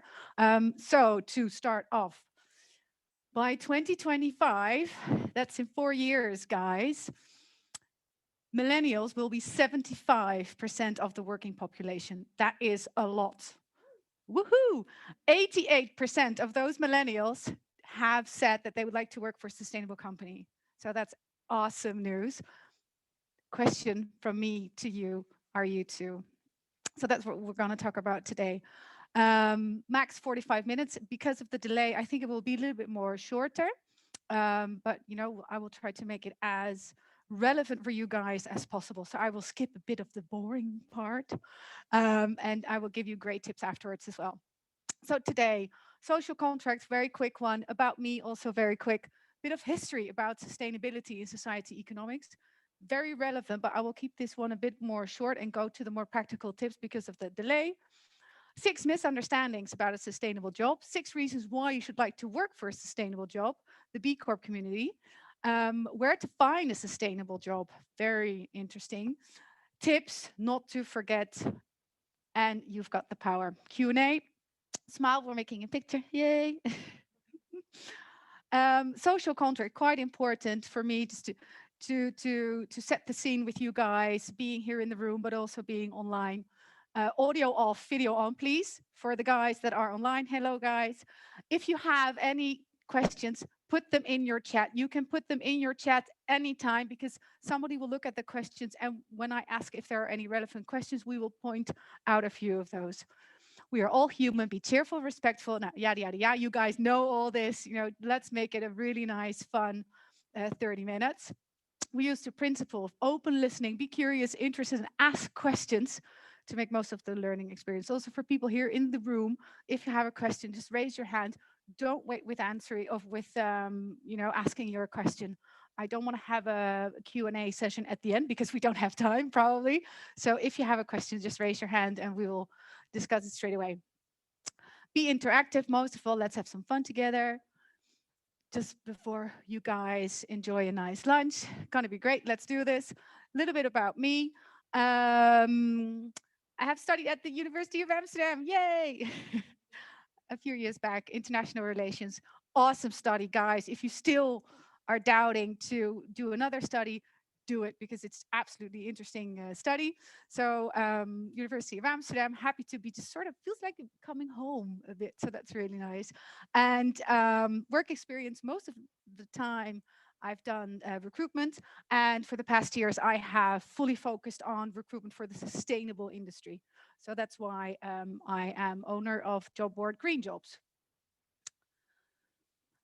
So to start off, by 2025, that's in 4 years, guys, millennials will be 75% of the working population. That is a lot. Woohoo! 88% of those millennials have said that they would like to work for a sustainable company. So that's awesome news. Question from me to you, are you too? So that's what we're going to talk about today. Max 45 minutes. Because of the delay, I think it will be a little bit more shorter. But, you know, I will try to make it as relevant for you guys as possible. So I will skip a bit of the boring part, and I will give you great tips afterwards as well. So today, social contracts, very quick one. About me, also very quick. Bit of history about sustainability in society economics. Very relevant, but I will keep this one a bit more short and go to the more practical tips because of the delay. 6 misunderstandings about a sustainable job. 6 reasons why you should like to work for a sustainable job. The B Corp community. Where to find a sustainable job. Very interesting. Tips not to forget. And you've got the power. Q&A. Smile, we're making a picture. Yay. Social contract, quite important for me just to set the scene with you guys, being here in the room, but also being online. Audio off, video on, please, for the guys that are online. Hello, guys. If you have any questions, put them in your chat. You can put them in your chat anytime, because somebody will look at the questions, and when I ask if there are any relevant questions, we will point out a few of those. We are all human, be cheerful, respectful, now, yada, yada, yada. You guys know all this, you know, let's make it a really nice, fun 30 minutes. We use the principle of open listening, be curious, interested, and ask questions to make most of the learning experience. Also for people here in the room, if you have a question, just raise your hand. Don't wait with answering asking your question. I don't want to have a Q&A session at the end because we don't have time probably. So if you have a question, just raise your hand and we will discuss it straight away. Be interactive. Most of all, let's have some fun together. Just before you guys enjoy a nice lunch. Gonna be great. Let's do this. A little bit about me. I have studied at the University of Amsterdam. Yay! A few years back, international relations. Awesome study, guys. If you still are doubting to do another study, do it because it's absolutely interesting study. So University of Amsterdam, happy to be, just sort of feels like coming home a bit. So that's really nice. And work experience, most of the time I've done recruitment. And for the past years, I have fully focused on recruitment for the sustainable industry. So that's why I am owner of job board Greenjobs.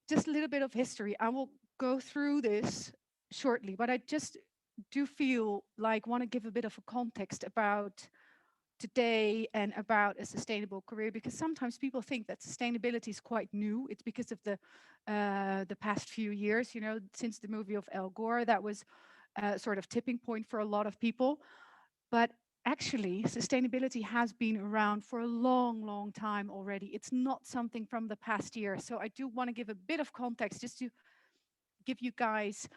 Just a little bit of history. I will go through this shortly, but I just do feel like want to give a bit of a context about today and about a sustainable career, because sometimes people think that sustainability is quite new. It's because of the past few years, since the movie of Al Gore, that was a sort of tipping point for a lot of people. But actually, sustainability has been around for a long, long time already. It's not something from the past year. So I do want to give a bit of context just to give you guys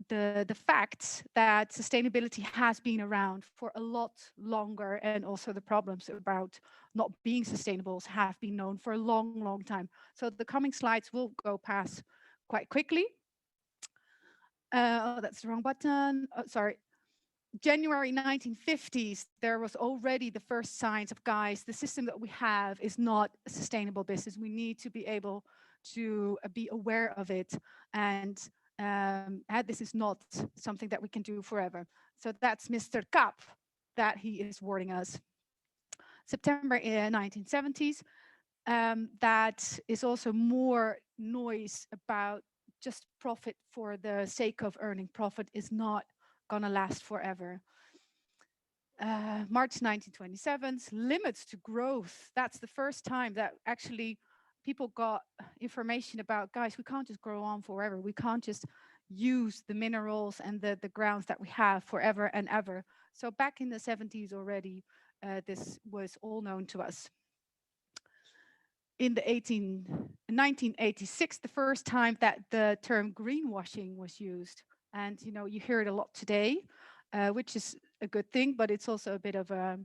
the facts that sustainability has been around for a lot longer, and also the problems about not being sustainable have been known for a long, long time. So the coming slides will go past quite quickly. Oh, that's the wrong button. Oh, sorry. January 1950s, there was already the first signs of, guys, the system that we have is not a sustainable business. We need to be able to be aware of it, and this is not something that we can do forever. So that's Mr. Kapp, that he is warning us. September 1970s, that is also more noise about just profit for the sake of earning profit is not gonna last forever. March 1927, limits to growth. That's the first time that actually people got information about, guys, we can't just grow on forever. We can't just use the minerals and the grounds that we have forever and ever. So back in the 70s already, this was all known to us. In the 1986, the first time that the term greenwashing was used. And you hear it a lot today, which is a good thing, but it's also a bit of a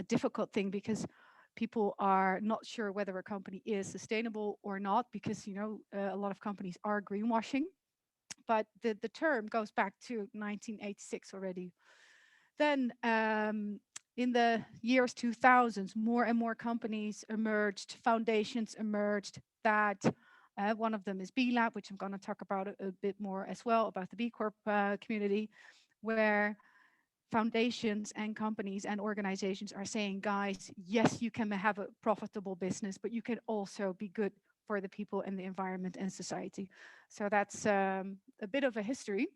difficult thing, because people are not sure whether a company is sustainable or not, because a lot of companies are greenwashing. But the term goes back to 1986 already. Then in the years 2000s, more and more companies emerged, foundations emerged, that one of them is B Lab, which I'm going to talk about a bit more as well, about the B Corp community, where foundations and companies and organizations are saying, guys, yes, you can have a profitable business, but you can also be good for the people and the environment and society. So that's a bit of a history.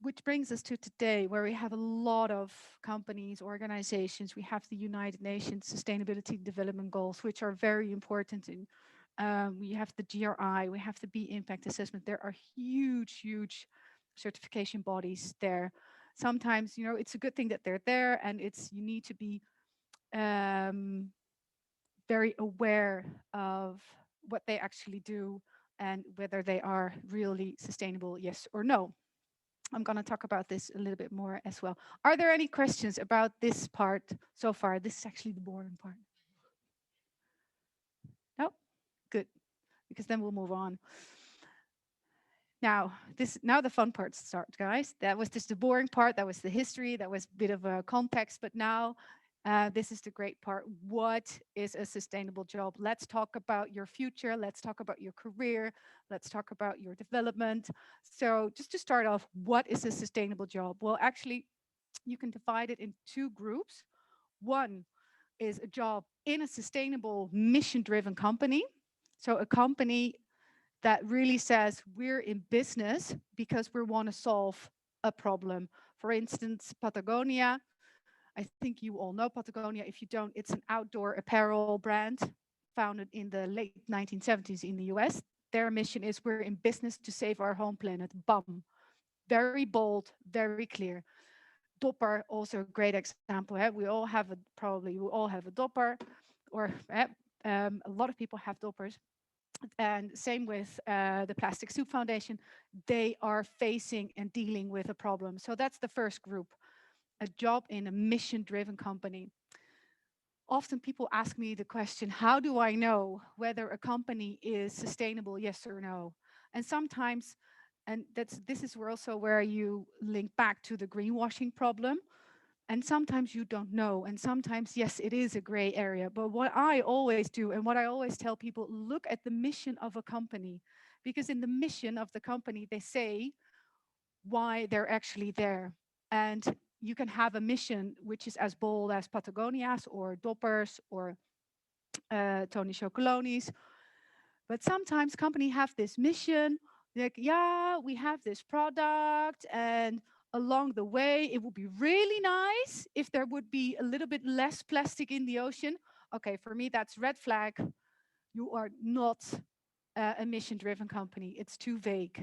Which brings us to today, where we have a lot of companies, organizations. We have the United Nations Sustainability Development Goals, which are very important. We have the GRI, we have the B Impact Assessment. There are huge, huge certification bodies there. Sometimes, it's a good thing that they're there, and you need to be very aware of what they actually do and whether they are really sustainable, yes or no. I'm going to talk about this a little bit more as well. Are there any questions about this part so far? This is actually the boring part. No? Good. Because then we'll move on. Now the fun part starts, guys. That was just the boring part. That was the history. That was a bit of a context. But now this is the great part. What is a sustainable job? Let's talk about your future. Let's talk about your career. Let's talk about your development. So just to start off, what is a sustainable job? Well, actually, you can divide it in two groups. One is a job in a sustainable, mission-driven company. So a company that really says we're in business because we want to solve a problem. For instance, Patagonia. I think you all know Patagonia. If you don't, it's an outdoor apparel brand founded in the late 1970s in the US. Their mission is we're in business to save our home planet. Bum. Very bold, very clear. Dopper, also a great example. We all have a dopper, or a lot of people have doppers. And same with the Plastic Soup Foundation. They are facing and dealing with a problem. So that's the first group, a job in a mission-driven company. Often people ask me the question, how do I know whether a company is sustainable, yes or no? And sometimes, and this is also where you link back to the greenwashing problem. And sometimes you don't know. And sometimes, yes, it is a gray area. But what I always do and what I always tell people, look at the mission of a company. Because in the mission of the company, they say why they're actually there. And you can have a mission which is as bold as Patagonia's or Doppers or Tony Chocoloni's. But sometimes companies have this mission, like, yeah, we have this product, and along the way, it would be really nice if there would be a little bit less plastic in the ocean. Okay, for me, that's red flag. You are not a mission-driven company. It's too vague.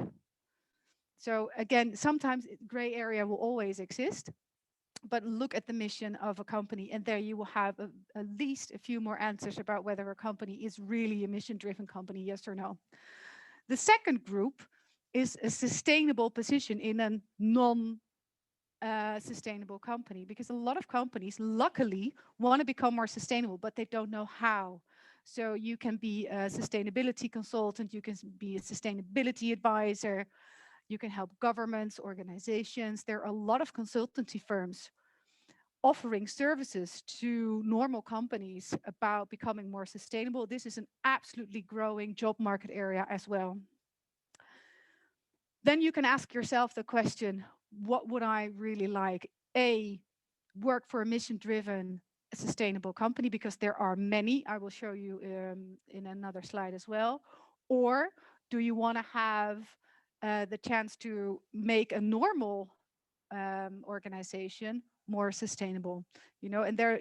So again, sometimes gray area will always exist, but look at the mission of a company, and there you will have at least a few more answers about whether a company is really a mission-driven company, yes or no. The second group is a sustainable position in a non-sustainable company, because a lot of companies, luckily, want to become more sustainable, but they don't know how. So you can be a sustainability consultant, you can be a sustainability advisor, you can help governments, organizations. There are a lot of consultancy firms offering services to normal companies about becoming more sustainable. This is an absolutely growing job market area as well. Then you can ask yourself the question, what would I really like? A, work for a mission-driven, sustainable company, because there are many. I will show you in another slide as well. Or do you want to have the chance to make a normal organization more sustainable? You know, and there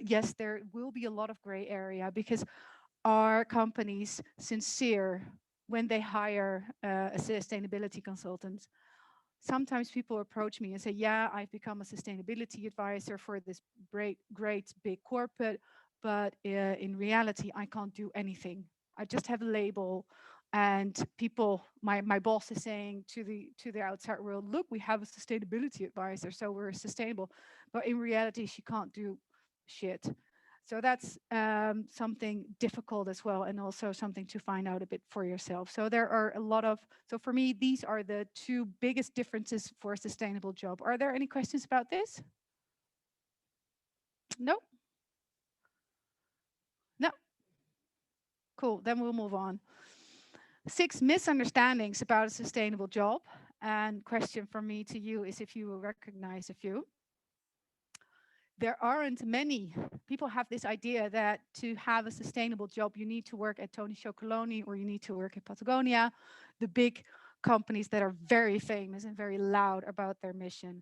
will be a lot of gray area, because are companies sincere when they hire a sustainability consultant? Sometimes people approach me and say, yeah, I've become a sustainability advisor for this great big corporate, but in reality, I can't do anything. I just have a label, and people, my boss is saying to the outside world, look, we have a sustainability advisor, so we're sustainable. But in reality, she can't do shit. So that's something difficult as well, and also something to find out a bit for yourself. So there are a lot of, so for me, these are the two biggest differences for a sustainable job. Are there any questions about this? No? No? Cool, then we'll move on. 6 misunderstandings about a sustainable job. And question from me to you is if you will recognize a few. There aren't many. People have this idea that to have a sustainable job, you need to work at Tony Chocoloni or you need to work at Patagonia, the big companies that are very famous and very loud about their mission.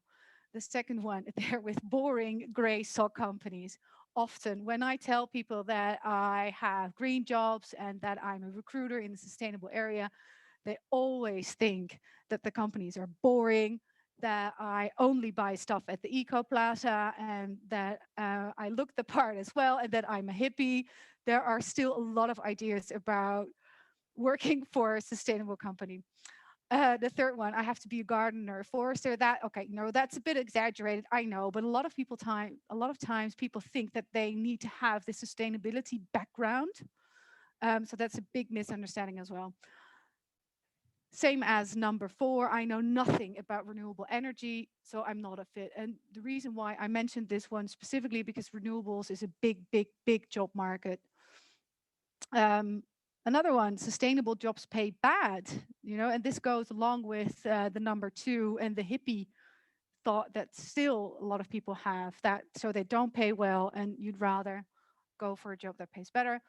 The second one, they're with boring gray sock companies. Often when I tell people that I have green jobs and that I'm a recruiter in the sustainable area, they always think that the companies are boring, that I only buy stuff at the Eco Plaza, and that I look the part as well, and that I'm a hippie. There are still a lot of ideas about working for a sustainable company. The third one, I have to be a gardener, forester. Okay, no, that's a bit exaggerated, I know, but a lot of times people think that they need to have the sustainability background. So that's a big misunderstanding as well. Same as number 4, I know nothing about renewable energy, so I'm not a fit. And the reason why I mentioned this one specifically, because renewables is a big job market. Another one, sustainable jobs pay bad, you know, and this goes along with the number 2 and the hippie thought that still a lot of people have, that so they don't pay well and you'd rather go for a job that pays better.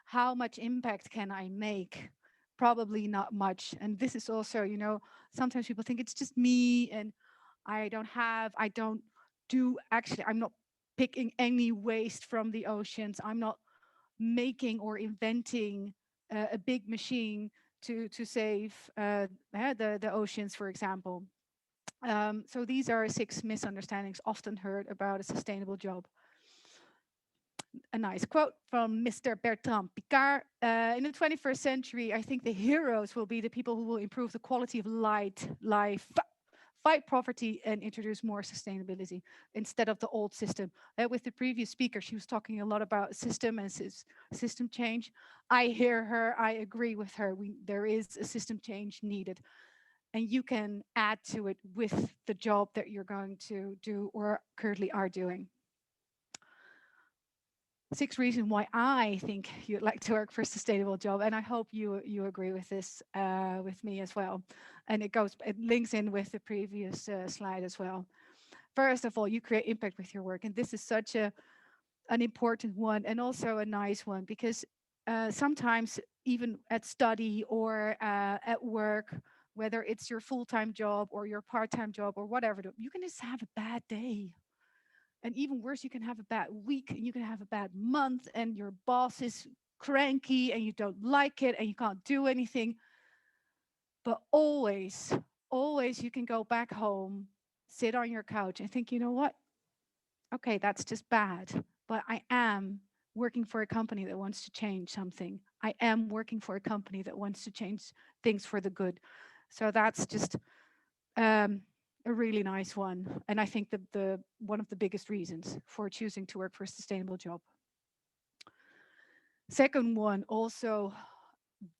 How much impact can I make? Probably not much. And this is also, sometimes people think it's just me and I don't do, actually, I'm not picking any waste from the oceans. I'm not making or inventing a big machine to save the oceans, for example. So these are 6 misunderstandings often heard about a sustainable job. A nice quote from Mr. Bertrand Piccard. In the 21st century, I think the heroes will be the people who will improve the quality of life, fight poverty, and introduce more sustainability instead of the old system. With the previous speaker, she was talking a lot about system and system change. I hear her, I agree with her. There is a system change needed. And you can add to it with the job that you're going to do or currently are doing. 6 reasons why I think you'd like to work for a sustainable job, and I hope you agree with this with me as well. And it links in with the previous slide as well. First of all, you create impact with your work, and this is such an important one and also a nice one, because sometimes even at study or at work, whether it's your full-time job or your part-time job or whatever, you can just have a bad day. And even worse, you can have a bad week and you can have a bad month and your boss is cranky and you don't like it and you can't do anything. But always, always you can go back home, sit on your couch and think, you know what? Okay, that's just bad. But I am working for a company that wants to change something. I am working for a company that wants to change things for the good. So that's just a really nice one. And I think the one of the biggest reasons for choosing to work for a sustainable job. Second one, also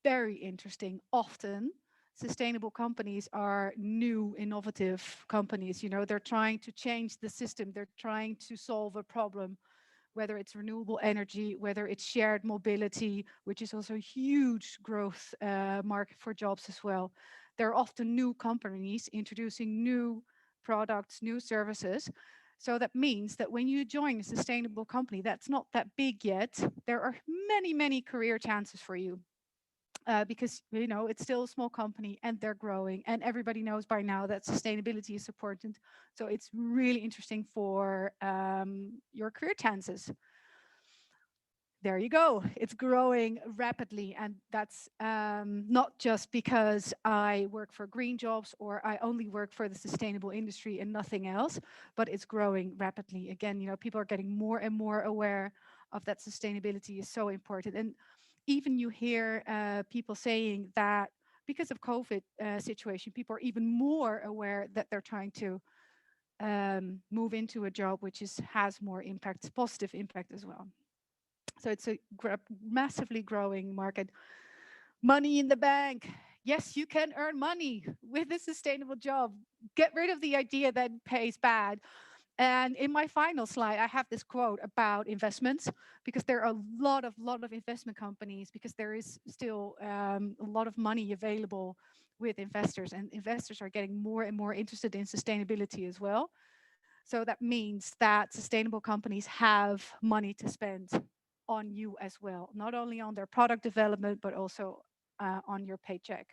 very interesting. Often sustainable companies are new, innovative companies. They're trying to change the system. They're trying to solve a problem, whether it's renewable energy, whether it's shared mobility, which is also a huge growth market for jobs as well. There are often new companies introducing new products, new services. So that means that when you join a sustainable company that's not that big yet, there are many, many career chances for you. Because it's still a small company and they're growing, and everybody knows by now that sustainability is important. So it's really interesting for your career chances. There you go. It's growing rapidly, and that's not just because I work for Greenjobs or I only work for the sustainable industry and nothing else, but it's growing rapidly. Again, people are getting more and more aware of that sustainability is so important. And even you hear people saying that because of COVID situation, people are even more aware that they're trying to move into a job which has more impact, positive impact as well. So it's a massively growing market. Money in the bank. Yes, you can earn money with a sustainable job. Get rid of the idea that it pays bad. And in my final slide, I have this quote about investments, because there are a lot of investment companies, because there is still a lot of money available with investors, and investors are getting more and more interested in sustainability as well. So that means that sustainable companies have money to spend on you as well, not only on their product development, but also on your paycheck.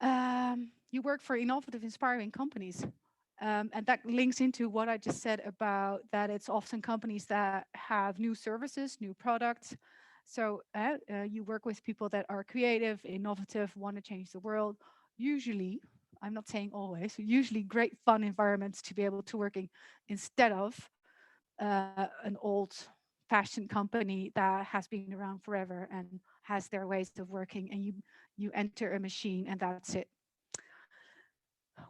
You work for innovative, inspiring companies. And that links into what I just said about that it's often companies that have new services, new products. So you work with people that are creative, innovative, want to change the world. Usually, I'm not saying always, usually great fun environments to be able to work in, instead of an old-fashioned company that has been around forever and has their ways of working, and you enter a machine and that's it.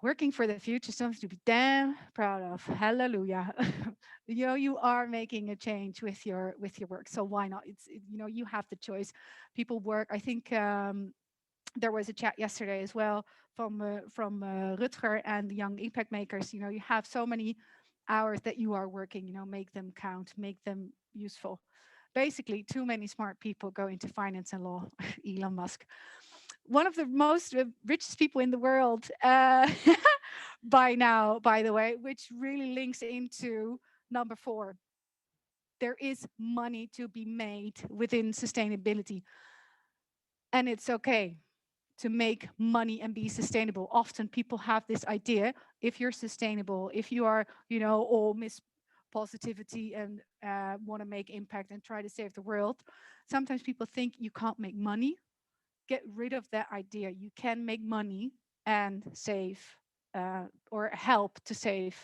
Working for the future is something to be damn proud of. Hallelujah. You are making a change with your work. So why not? You have the choice. People work. I think there was a chat yesterday as well from Rutger and the young impact makers. You have so many hours that you are working. Make them count. Make them useful. Basically, too many smart people go into finance and law. Elon Musk. One of the most richest people in the world by now, by the way, which really links into number 4. There is money to be made within sustainability. And it's okay to make money and be sustainable. Often people have this idea, if you're sustainable, if you are, all Miss Positivity and want to make impact and try to save the world, sometimes people think you can't make money. Get rid of that idea. You can make money and save or help to save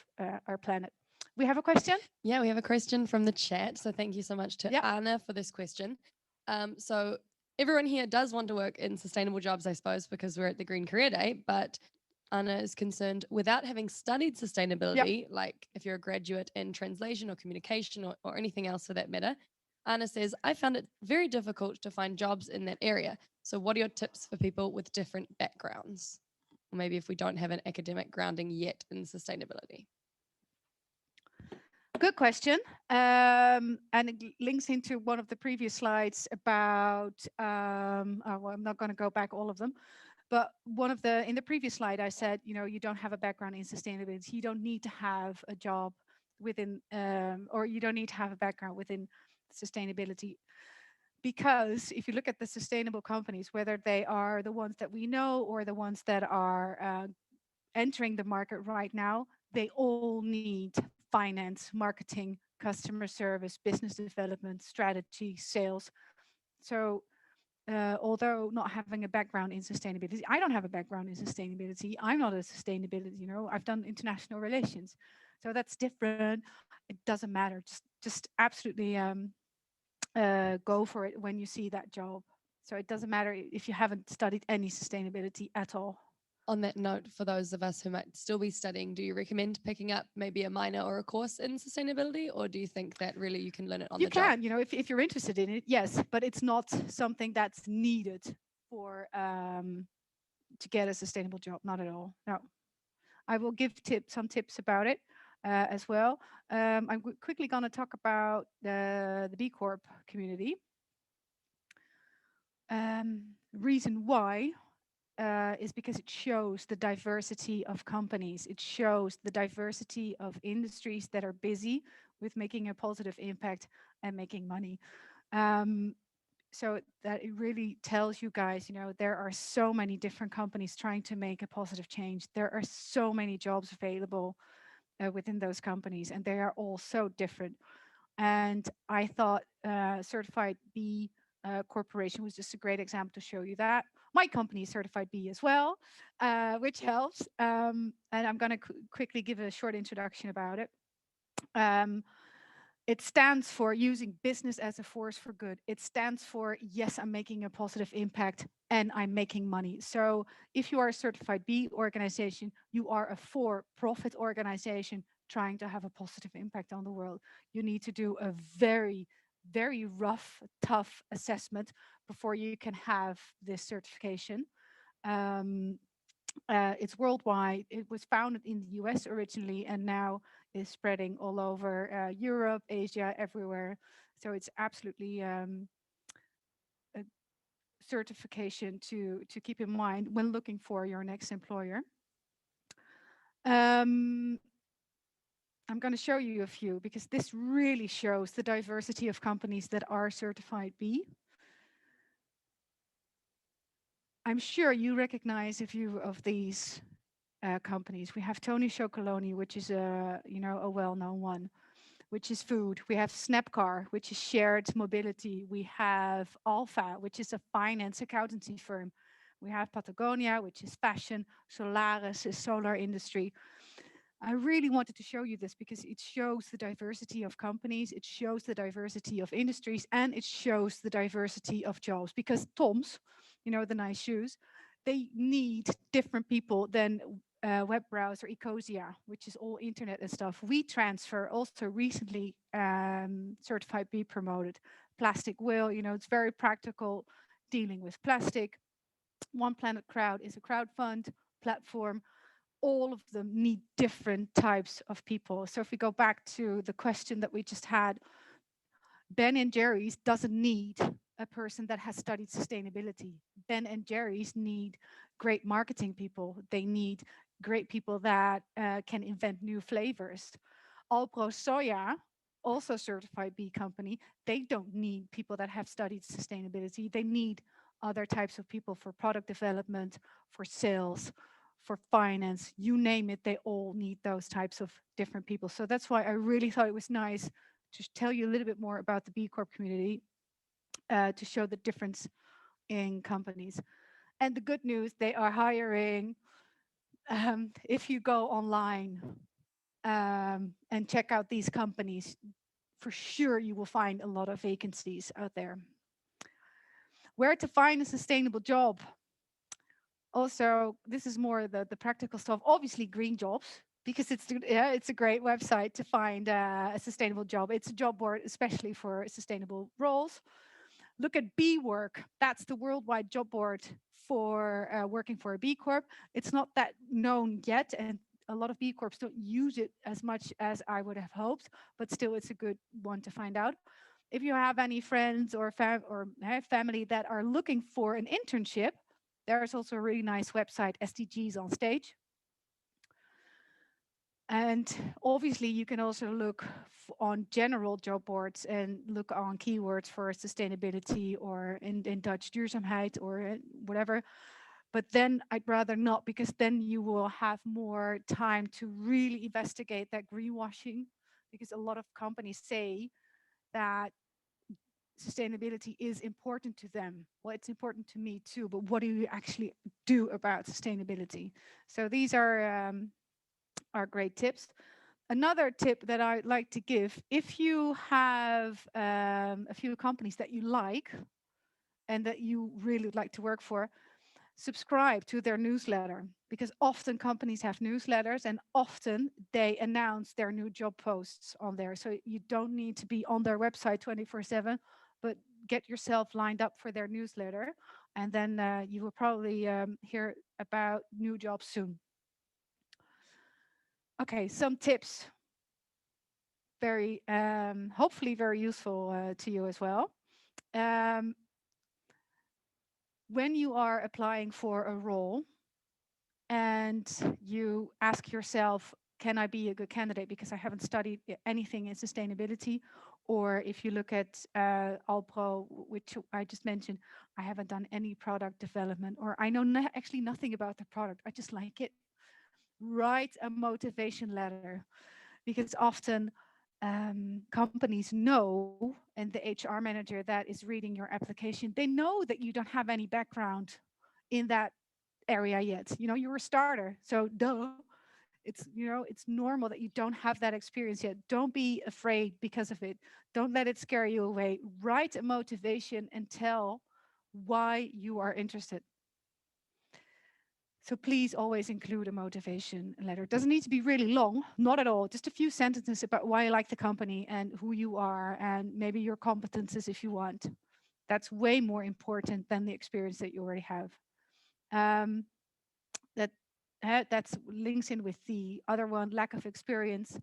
our planet. We have a question? Yeah, we have a question from the chat. So thank you so much to Yep. Anna for this question. So everyone here does want to work in sustainable jobs, I suppose, because we're at the Green Career Day, but Anna is concerned without having studied sustainability, like if you're a graduate in translation or communication or anything else for that matter. Anna says, I found it very difficult to find jobs in that area. So what are your tips for people with different backgrounds? Or maybe if we don't have an academic grounding yet in sustainability. Good question. And it links into one of the previous slides about, well, I'm not going to go back all of them, but in the previous slide, I said, you don't have a background in sustainability. You don't need to have a job within, or you don't need to have a background within sustainability. Because if you look at the sustainable companies, whether they are the ones that we know or the ones that are entering the market right now, they all need finance, marketing, customer service, business development, strategy, sales. So although not having a background in sustainability, I don't have a background in sustainability. I'm not a sustainability, I've done international relations. So that's different. It doesn't matter. Just absolutely go for it when you see that job. So it doesn't matter if you haven't studied any sustainability at all. On that note, for those of us who might still be studying, do you recommend picking up maybe a minor or a course in sustainability, or do you think that really you can learn it on the job? You can, if you're interested in it, yes, but it's not something that's needed for to get a sustainable job. Not at all. No, I will give some tips about it as well. I'm quickly going to talk about the B Corp community. Reason why is because it shows the diversity of companies. It shows the diversity of industries that are busy with making a positive impact and making money. So that it really tells you guys, there are so many different companies trying to make a positive change. There are so many jobs available within those companies, and they are all so different. And I thought Certified B Corporation was just a great example to show you that. My company is Certified B as well, which helps. And I'm going to quickly give a short introduction about it. It stands for using business as a force for good. It stands for, yes, I'm making a positive impact and I'm making money. So if you are a Certified B organization, you are a for-profit organization trying to have a positive impact on the world. You need to do a very, very rough, tough assessment before you can have this certification. It's worldwide. It was founded in the US originally and now is spreading all over Europe, Asia, everywhere. So it's absolutely a certification to keep in mind when looking for your next employer. I'm going to show you a few because this really shows the diversity of companies that are Certified B. I'm sure you recognize a few of these companies. We have Tony Chocolonely, which is a well-known one, which is food. We have Snapcar, which is shared mobility. We have Alpha, which is a finance accountancy firm. We have Patagonia, which is fashion. Solaris is solar industry. I really wanted to show you this because it shows the diversity of companies, it shows the diversity of industries, and it shows the diversity of jobs. Because Tom's, the nice shoes, they need different people than web browser Ecosia, which is all internet and stuff. We transfer also recently Certified B promoted. Plastic Whale, it's very practical dealing with plastic. One Planet Crowd is a crowdfund platform. All of them need different types of people. So if we go back to the question that we just had, Ben and Jerry's doesn't need a person that has studied sustainability. Ben and Jerry's need great marketing people. They need great people that can invent new flavors. Alpro Soya, also Certified B company, they don't need people that have studied sustainability. They need other types of people for product development, for sales, for finance, you name it, they all need those types of different people. So that's why I really thought it was nice to tell you a little bit more about the B Corp community, to show the difference in companies. And the good news, they are hiring. If you go online and check out these companies, for sure you will find a lot of vacancies out there. Where to find a sustainable job? Also, this is more the practical stuff. Obviously, Greenjobs, because it's a great website to find a sustainable job. It's a job board, especially for sustainable roles. Look at B Work. That's the worldwide job board for working for a B Corp. It's not that known yet, and a lot of B Corps don't use it as much as I would have hoped, but still it's a good one to find out. If you have any friends or family that are looking for an internship, there's also a really nice website, SDGs on Stage. And obviously you can also look on general job boards and look on keywords for sustainability, or in Dutch duurzaamheid, or whatever. But then I'd rather not, because then you will have more time to really investigate that greenwashing, because a lot of companies say that sustainability is important to them. Well, it's important to me too, but what do you actually do about sustainability? So these are great tips. Another tip that I'd like to give, if you have a few companies that you like and that you really would like to work for, subscribe to their newsletter, because often companies have newsletters and often they announce their new job posts on there. So you don't need to be on their website 24/7, but get yourself lined up for their newsletter, and then you will probably hear about new jobs soon. Okay, some tips, very hopefully very useful to you as well. When you are applying for a role and you ask yourself, can I be a good candidate because I haven't studied anything in sustainability? Or if you look at Alpro, which I just mentioned, I haven't done any product development, or I know actually nothing about the product, I just like it. Write a motivation letter, because often companies know, and the HR manager that is reading your application, they know that you don't have any background in that area yet. You know, you're a starter, so duh. It's, you know, it's normal that you don't have that experience yet. Don't be afraid because of it. Don't let it scare you away. Write a motivation and tell why you are interested. So please always include a motivation letter. It doesn't need to be really long, not at all. Just a few sentences about why you like the company and who you are, and maybe your competences if you want. That's way more important than the experience that you already have. That's links in with the other one, lack of experience.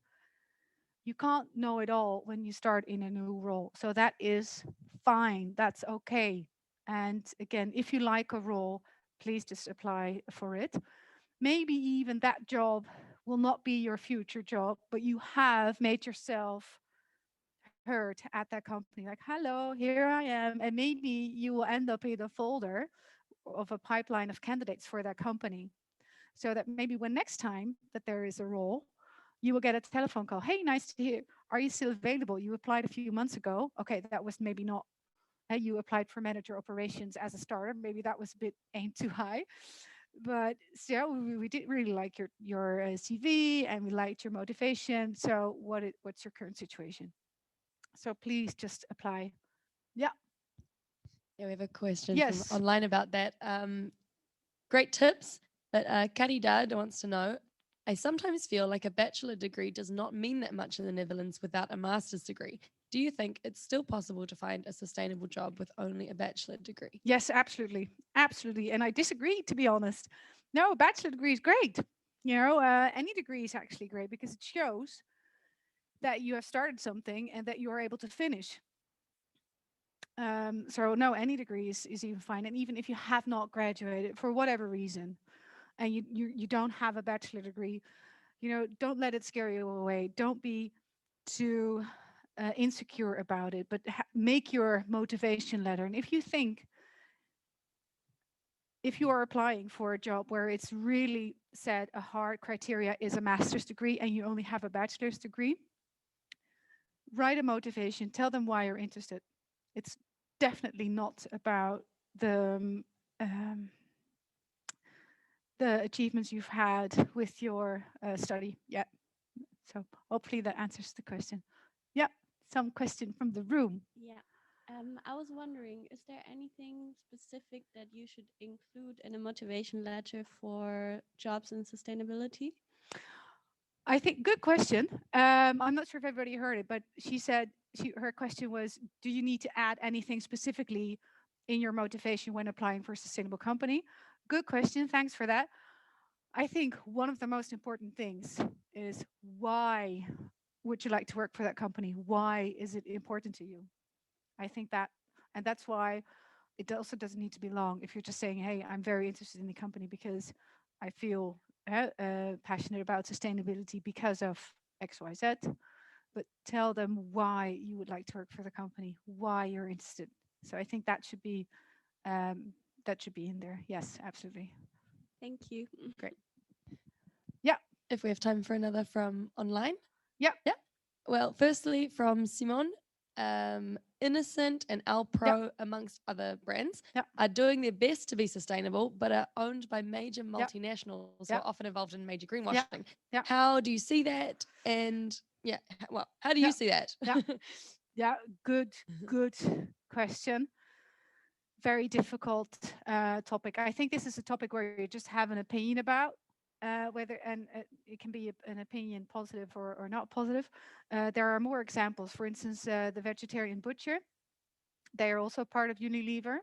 You can't know it all when you start in a new role. So that is fine. That's okay. And again, if you like a role, please just apply for it. Maybe even that job will not be your future job, but you have made yourself heard at that company. Like, hello, here I am. And maybe you will end up in a folder of a pipeline of candidates for that company. So that maybe when next time that there is a role, you will get a telephone call. Hey, nice to hear. Are you still available? You applied a few months ago. Okay, that was maybe not. You applied for manager operations as a starter. Maybe that was a bit aimed too high. But so we did really like your CV, and we liked your motivation. So what's your current situation? So please just apply. Yeah. Yeah, we have a question Yes. from online about that. Great tips. But Caridad wants to know, I sometimes feel like a bachelor degree does not mean that much in the Netherlands without a master's degree. Do you think it's still possible to find a sustainable job with only a bachelor degree? Yes, absolutely. Absolutely. And I disagree, to be honest. No, a bachelor degree is great. You know, any degree is actually great because it shows that you have started something and that you are able to finish. So no, any degree is even fine. And even if you have not graduated for whatever reason, and you don't have a bachelor degree, you know, don't let it scare you away. Don't be too insecure about it, but make your motivation letter. And if you think if you are applying for a job where it's really said a hard criteria is a master's degree and you only have a bachelor's degree, write a motivation, tell them why you're interested. It's definitely not about um, the achievements you've had with your study. Yeah. So hopefully that answers the question. Yeah. Some question from the room. Yeah. I was wondering, is there anything specific that you should include in a motivation letter for jobs in sustainability? I think good question. I'm not sure if everybody heard it, but she said her question was, do you need to add anything specifically in your motivation when applying for a sustainable company? Good question. Thanks for that. I think one of the most important things is, why would you like to work for that company? Why is it important to you? I think that, and that's why it also doesn't need to be long. If you're just saying, hey, I'm very interested in the company because I feel passionate about sustainability because of XYZ, but tell them why you would like to work for the company, why you're interested. So I think um, that should be in there. Yes, absolutely. Thank you. Great. Yeah. If we have time for another from online. Yeah. Yeah. Well, firstly from Simon, Innocent and Alpro, amongst other brands, are doing their best to be sustainable, but are owned by major multinationals who are often involved in major greenwashing. How do you see that? And how do you see that? Yeah, good question. Very difficult topic. I think this is a topic where you just have an opinion about whether, and it can be an opinion positive or not positive. There are more examples. For instance, the vegetarian butcher, they are also part of Unilever.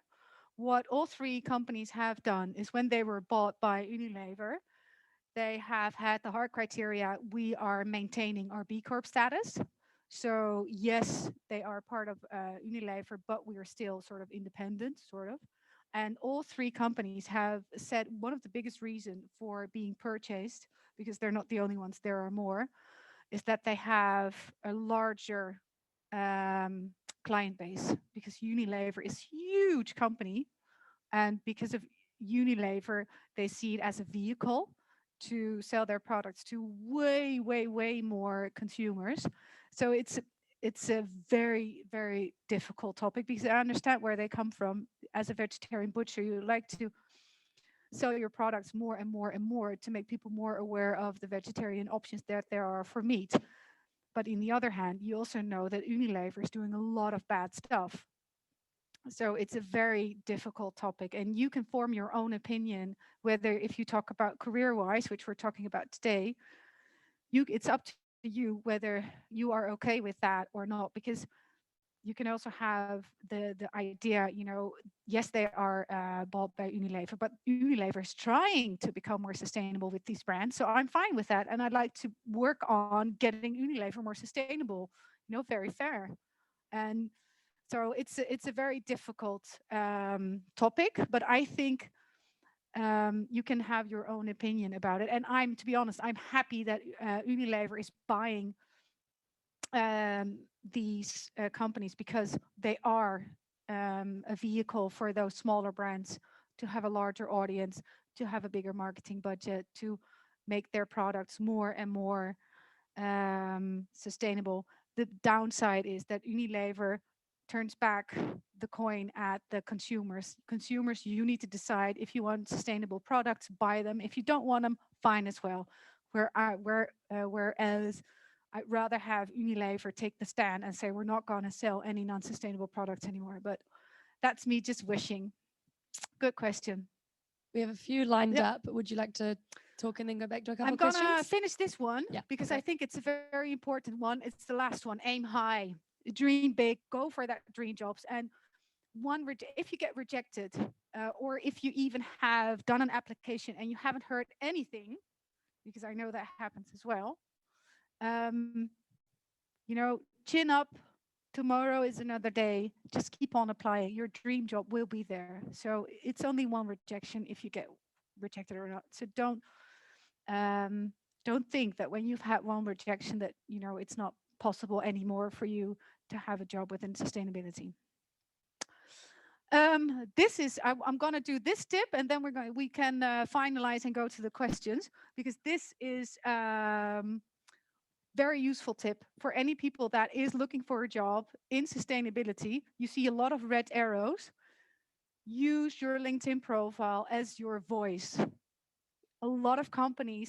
What all three companies have done is, when they were bought by Unilever, they have had the hard criteria: we are maintaining our B Corp status. So yes, they are part of Unilever, but we are still sort of independent, sort of. And all three companies have said one of the biggest reasons for being purchased, because they're not the only ones, there are more, is that they have a larger client base, because Unilever is a huge company, and because of Unilever, they see it as a vehicle to sell their products to way more consumers. So it's a very, very difficult topic, because I understand where they come from. As a vegetarian butcher, you like to sell your products more and more to make people more aware of the vegetarian options that there are for meat. But on the other hand, you also know that Unilever is doing a lot of bad stuff. So it's a very difficult topic, and you can form your own opinion, whether, if you talk about career-wise, which we're talking about today, it's up to you whether you are okay with that or not, because you can also have the idea, yes, they are bought by Unilever, but Unilever is trying to become more sustainable with these brands. So I'm fine with that, and I'd like to work on getting Unilever more sustainable, very fair. And so it's a very difficult topic, but I think you can have your own opinion about it. And to be honest, I'm happy that Unilever is buying these companies, because they are a vehicle for those smaller brands to have a larger audience, to have a bigger marketing budget, to make their products more and more sustainable. The downside is that Unilever turns back the coin at the consumers. Consumers, you need to decide if you want sustainable products, buy them. If you don't want them, fine as well. Whereas I'd rather have Unilever take the stand and say, we're not going to sell any non-sustainable products anymore. But that's me just wishing. Good question. We have a few lined up. Would you like to talk and then go back to a couple of questions? I'm going to finish this one because I think it's a very important one. It's the last one. Aim high, dream big, go for that dream jobs. And if you get rejected, or if you even have done an application and you haven't heard anything, because I know that happens as well, chin up. Tomorrow is another day. Just keep on applying. Your dream job will be there. So it's only one rejection if you get rejected or not. So don't think that when you've had one rejection that it's not possible anymore for you to have a job within sustainability. This is, I'm going to do this tip, and then we can finalize and go to the questions, because this is very useful tip for any people that is looking for a job in sustainability. You see a lot of red arrows. Use your LinkedIn profile as your voice. A lot of hiring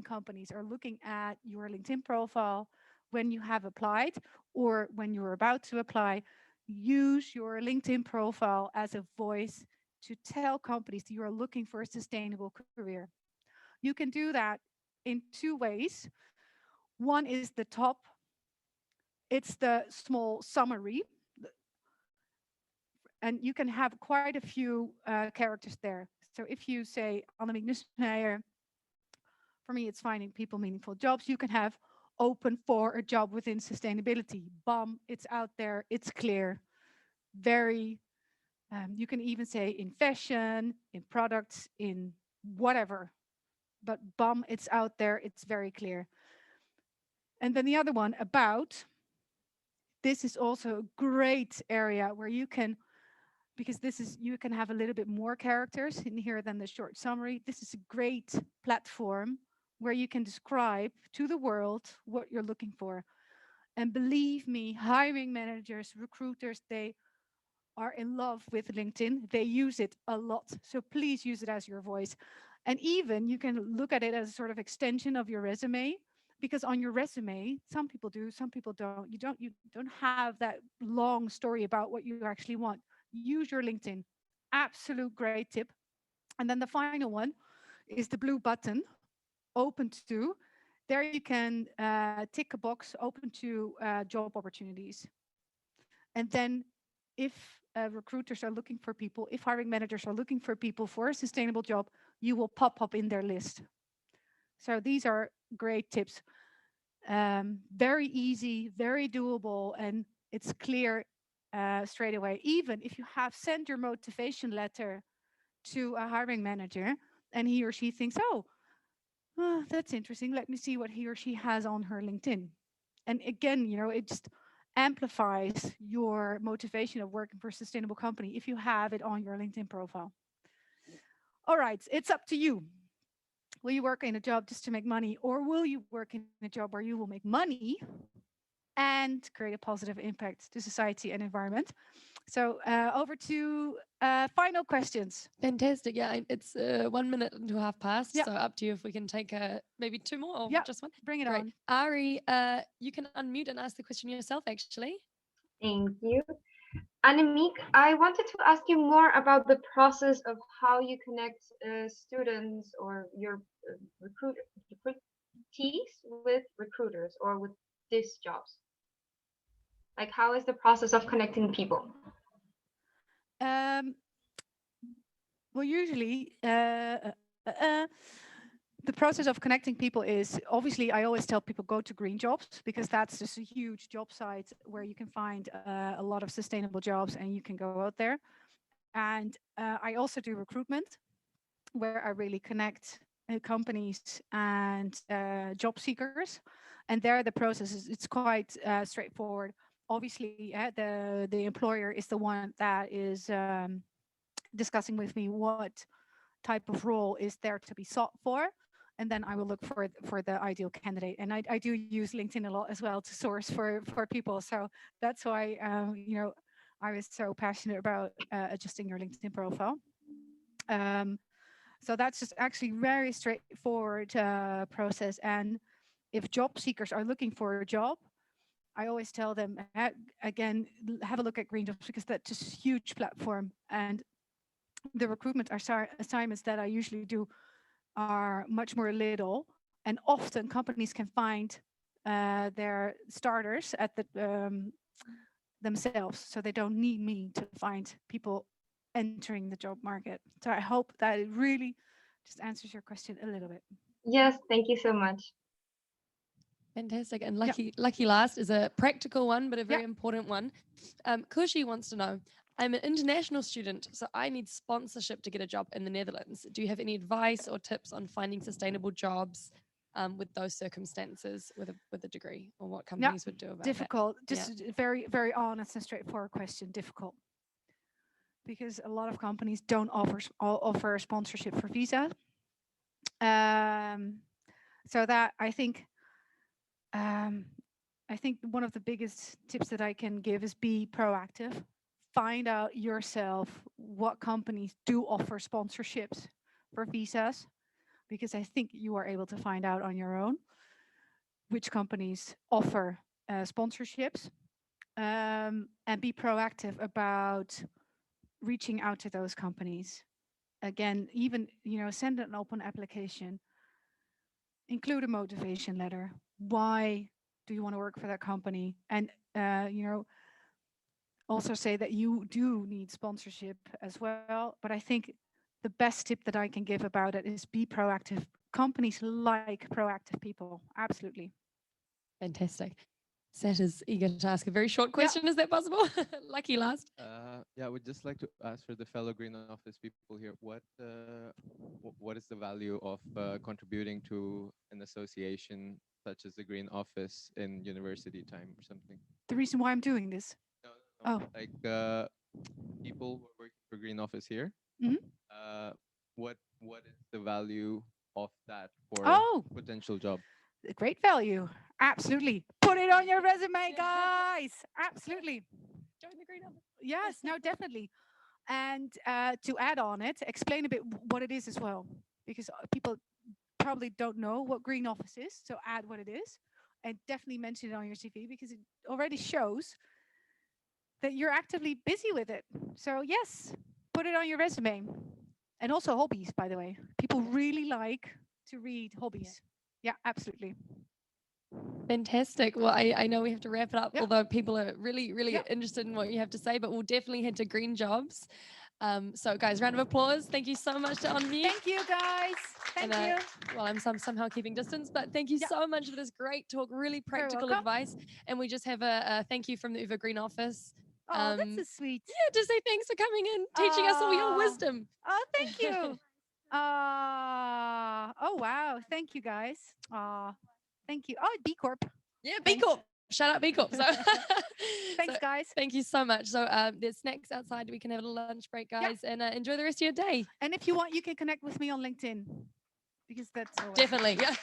companies are looking at your LinkedIn profile when you have applied or when you're about to apply. Use your LinkedIn profile as a voice to tell companies that you are looking for a sustainable career. You can do that in two ways. One is the top. It's the small summary. And you can have quite a few characters there. So if you say Annemiek Nusmeijer, for me it's finding people meaningful jobs, you can have open for a job within sustainability. Bam, it's out there, it's clear. Very, you can even say in fashion, in products, in whatever. But bam, it's out there, it's very clear. And then the other one, about. This is also a great area where you can, because you can have a little bit more characters in here than the short summary. This is a great platform where you can describe to the world what you're looking for. And believe me, hiring managers, recruiters, they are in love with LinkedIn. They use it a lot. So please use it as your voice. And even you can look at it as a sort of extension of your resume, because on your resume, some people do, some people don't. You don't have that long story about what you actually want. Use your LinkedIn. Absolute great tip. And then the final one is the blue button, open to. There you can tick a box, open to job opportunities. And then if recruiters are looking for people, if hiring managers are looking for people for a sustainable job, you will pop up in their list. So these are great tips. Very easy, very doable, and it's clear straight away. Even if you have sent your motivation letter to a hiring manager and he or she thinks, oh, that's interesting. Let me see what he or she has on her LinkedIn. And again, it just amplifies your motivation of working for a sustainable company if you have it on your LinkedIn profile. All right, it's up to you. Will you work in a job just to make money, or will you work in a job where you will make money and create a positive impact to society and environment? So over to final questions. Fantastic. Yeah, it's 1 minute until past. Yeah. So up to you if we can take maybe two more or just one. Bring it Great. on. Ari, you can unmute and ask the question yourself, actually. Thank you. Annemiek, I wanted to ask you more about the process of how you connect students or your recruitees with recruiters or with these jobs. Like, how is the process of connecting people? Well, usually the process of connecting people is, obviously, I always tell people go to Greenjobs, because that's just a huge job site where you can find a lot of sustainable jobs and you can go out there. And I also do recruitment, where I really connect companies and job seekers. And there the process it's quite straightforward. Obviously, the employer is the one that is discussing with me what type of role is there to be sought for, and then I will look for the ideal candidate. And I do use LinkedIn a lot as well to source for people. So that's why I was so passionate about adjusting your LinkedIn profile. So that's just actually very straightforward process. And if job seekers are looking for a job, I always tell them, again, have a look at Greenjobs, because that's just a huge platform. And the recruitment assignments that I usually do are much more little. And often companies can find their starters at themselves. So they don't need me to find people entering the job market. So I hope that it really just answers your question a little bit. Yes, thank you so much. Fantastic. And lucky last is a practical one, but a very important one. Kushi wants to know, I'm an international student, so I need sponsorship to get a job in the Netherlands. Do you have any advice or tips on finding sustainable jobs with those circumstances with a degree, or what Yeah, companies would do about that? difficult. Just a very, very honest and straightforward question. Difficult. Because a lot of companies don't offer sponsorship for visa. So that I think one of the biggest tips that I can give is be proactive. Find out yourself what companies do offer sponsorships for visas, because I think you are able to find out on your own which companies offer sponsorships, and be proactive about reaching out to those companies. Again, even, send an open application, include a motivation letter. Why do you want to work for that company? And, also say that you do need sponsorship as well. But I think the best tip that I can give about it is be proactive. Companies like proactive people. Absolutely. Fantastic. Seth is eager to ask a very short question. Is that possible? Lucky last. Yeah, I would just like to ask for the fellow Green Office people here, what is the value of contributing to an association such as the Green Office in university time or something? The reason why I'm doing this. No, Oh. like people who are working for Green Office here. Mhm. What is the value of that for potential job? Great value. Absolutely. Put it on your resume, guys. Absolutely. Join the Green Office. Yes, no, definitely. And to add on it, explain a bit what it is as well, because people probably don't know what Green Office is. So add what it is, and definitely mention it on your CV, because it already shows that you're actively busy with it. So yes, put it on your resume. And also hobbies, by the way. People really like to read hobbies. Yeah, absolutely. Fantastic. Well, I know we have to wrap it up, Yeah. although people are really, really Yeah. interested in what you have to say, but we'll definitely head to Green Jobs. So guys, round of applause. Thank you so much to Annemiek. Thank you, guys. Thank And, you. well, I'm somehow keeping distance, but thank you Yeah. so much for this great talk, really practical welcome. advice. And we just have a thank you from the UvA Green Office. Oh, that's so sweet. Yeah, to say thanks for coming in, teaching us all your Aw. wisdom. Oh, thank you. Oh, wow. Thank you, guys. Thank you. Oh, B Corp. Yeah, B Corp. Shout out B Corp. So, Thanks, guys. Thank you so much. So there's snacks outside. We can have a lunch break, guys, and enjoy the rest of your day. And if you want, you can connect with me on LinkedIn, because that's always Definitely. Yeah.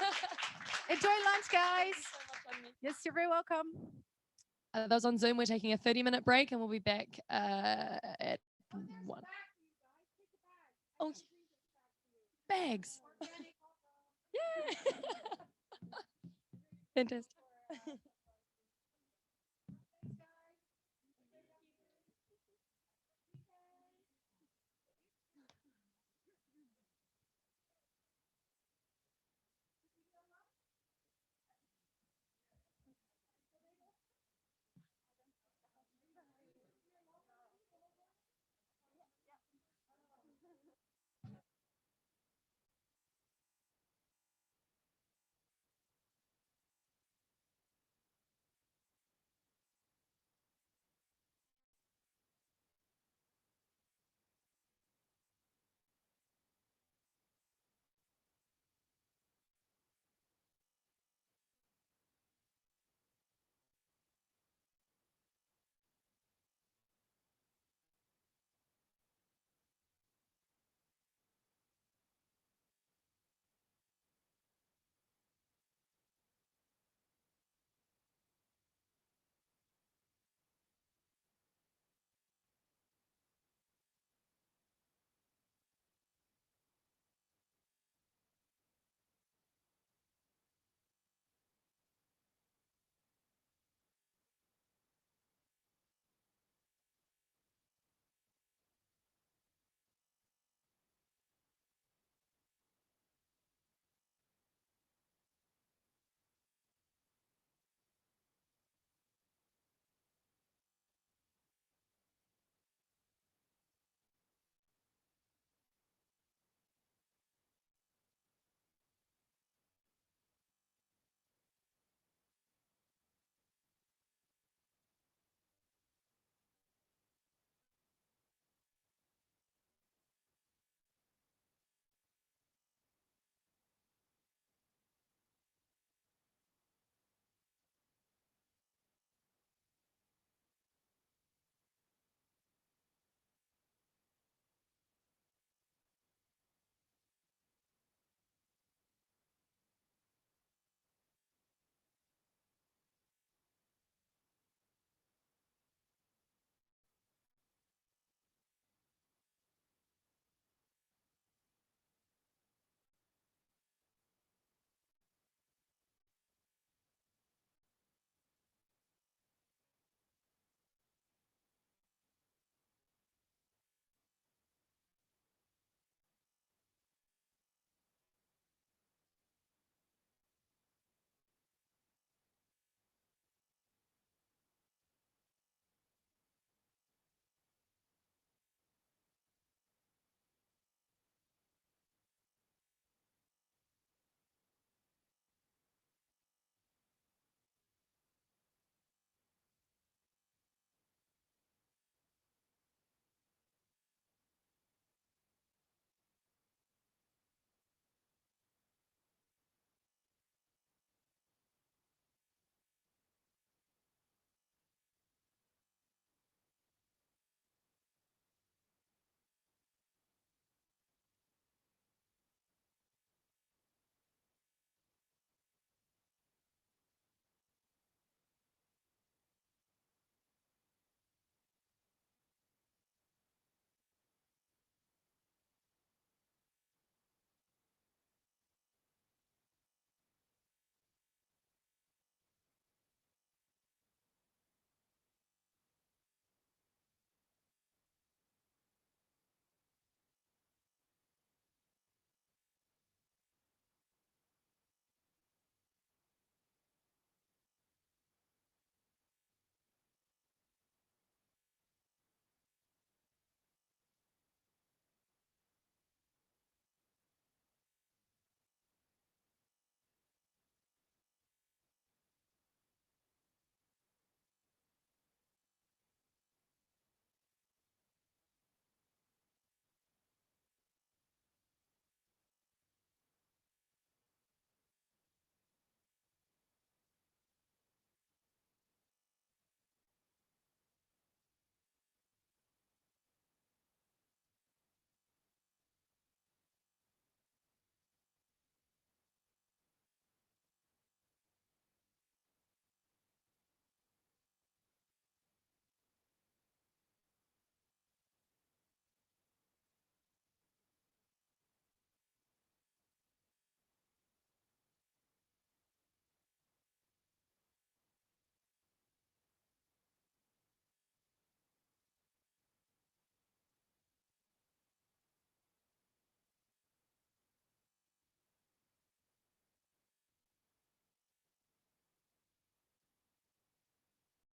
Enjoy lunch, guys. Yes, you're very welcome. Those on Zoom, we're taking a 30-minute break, and we'll be back at 1. Oh, bags. Yeah. Fantastic.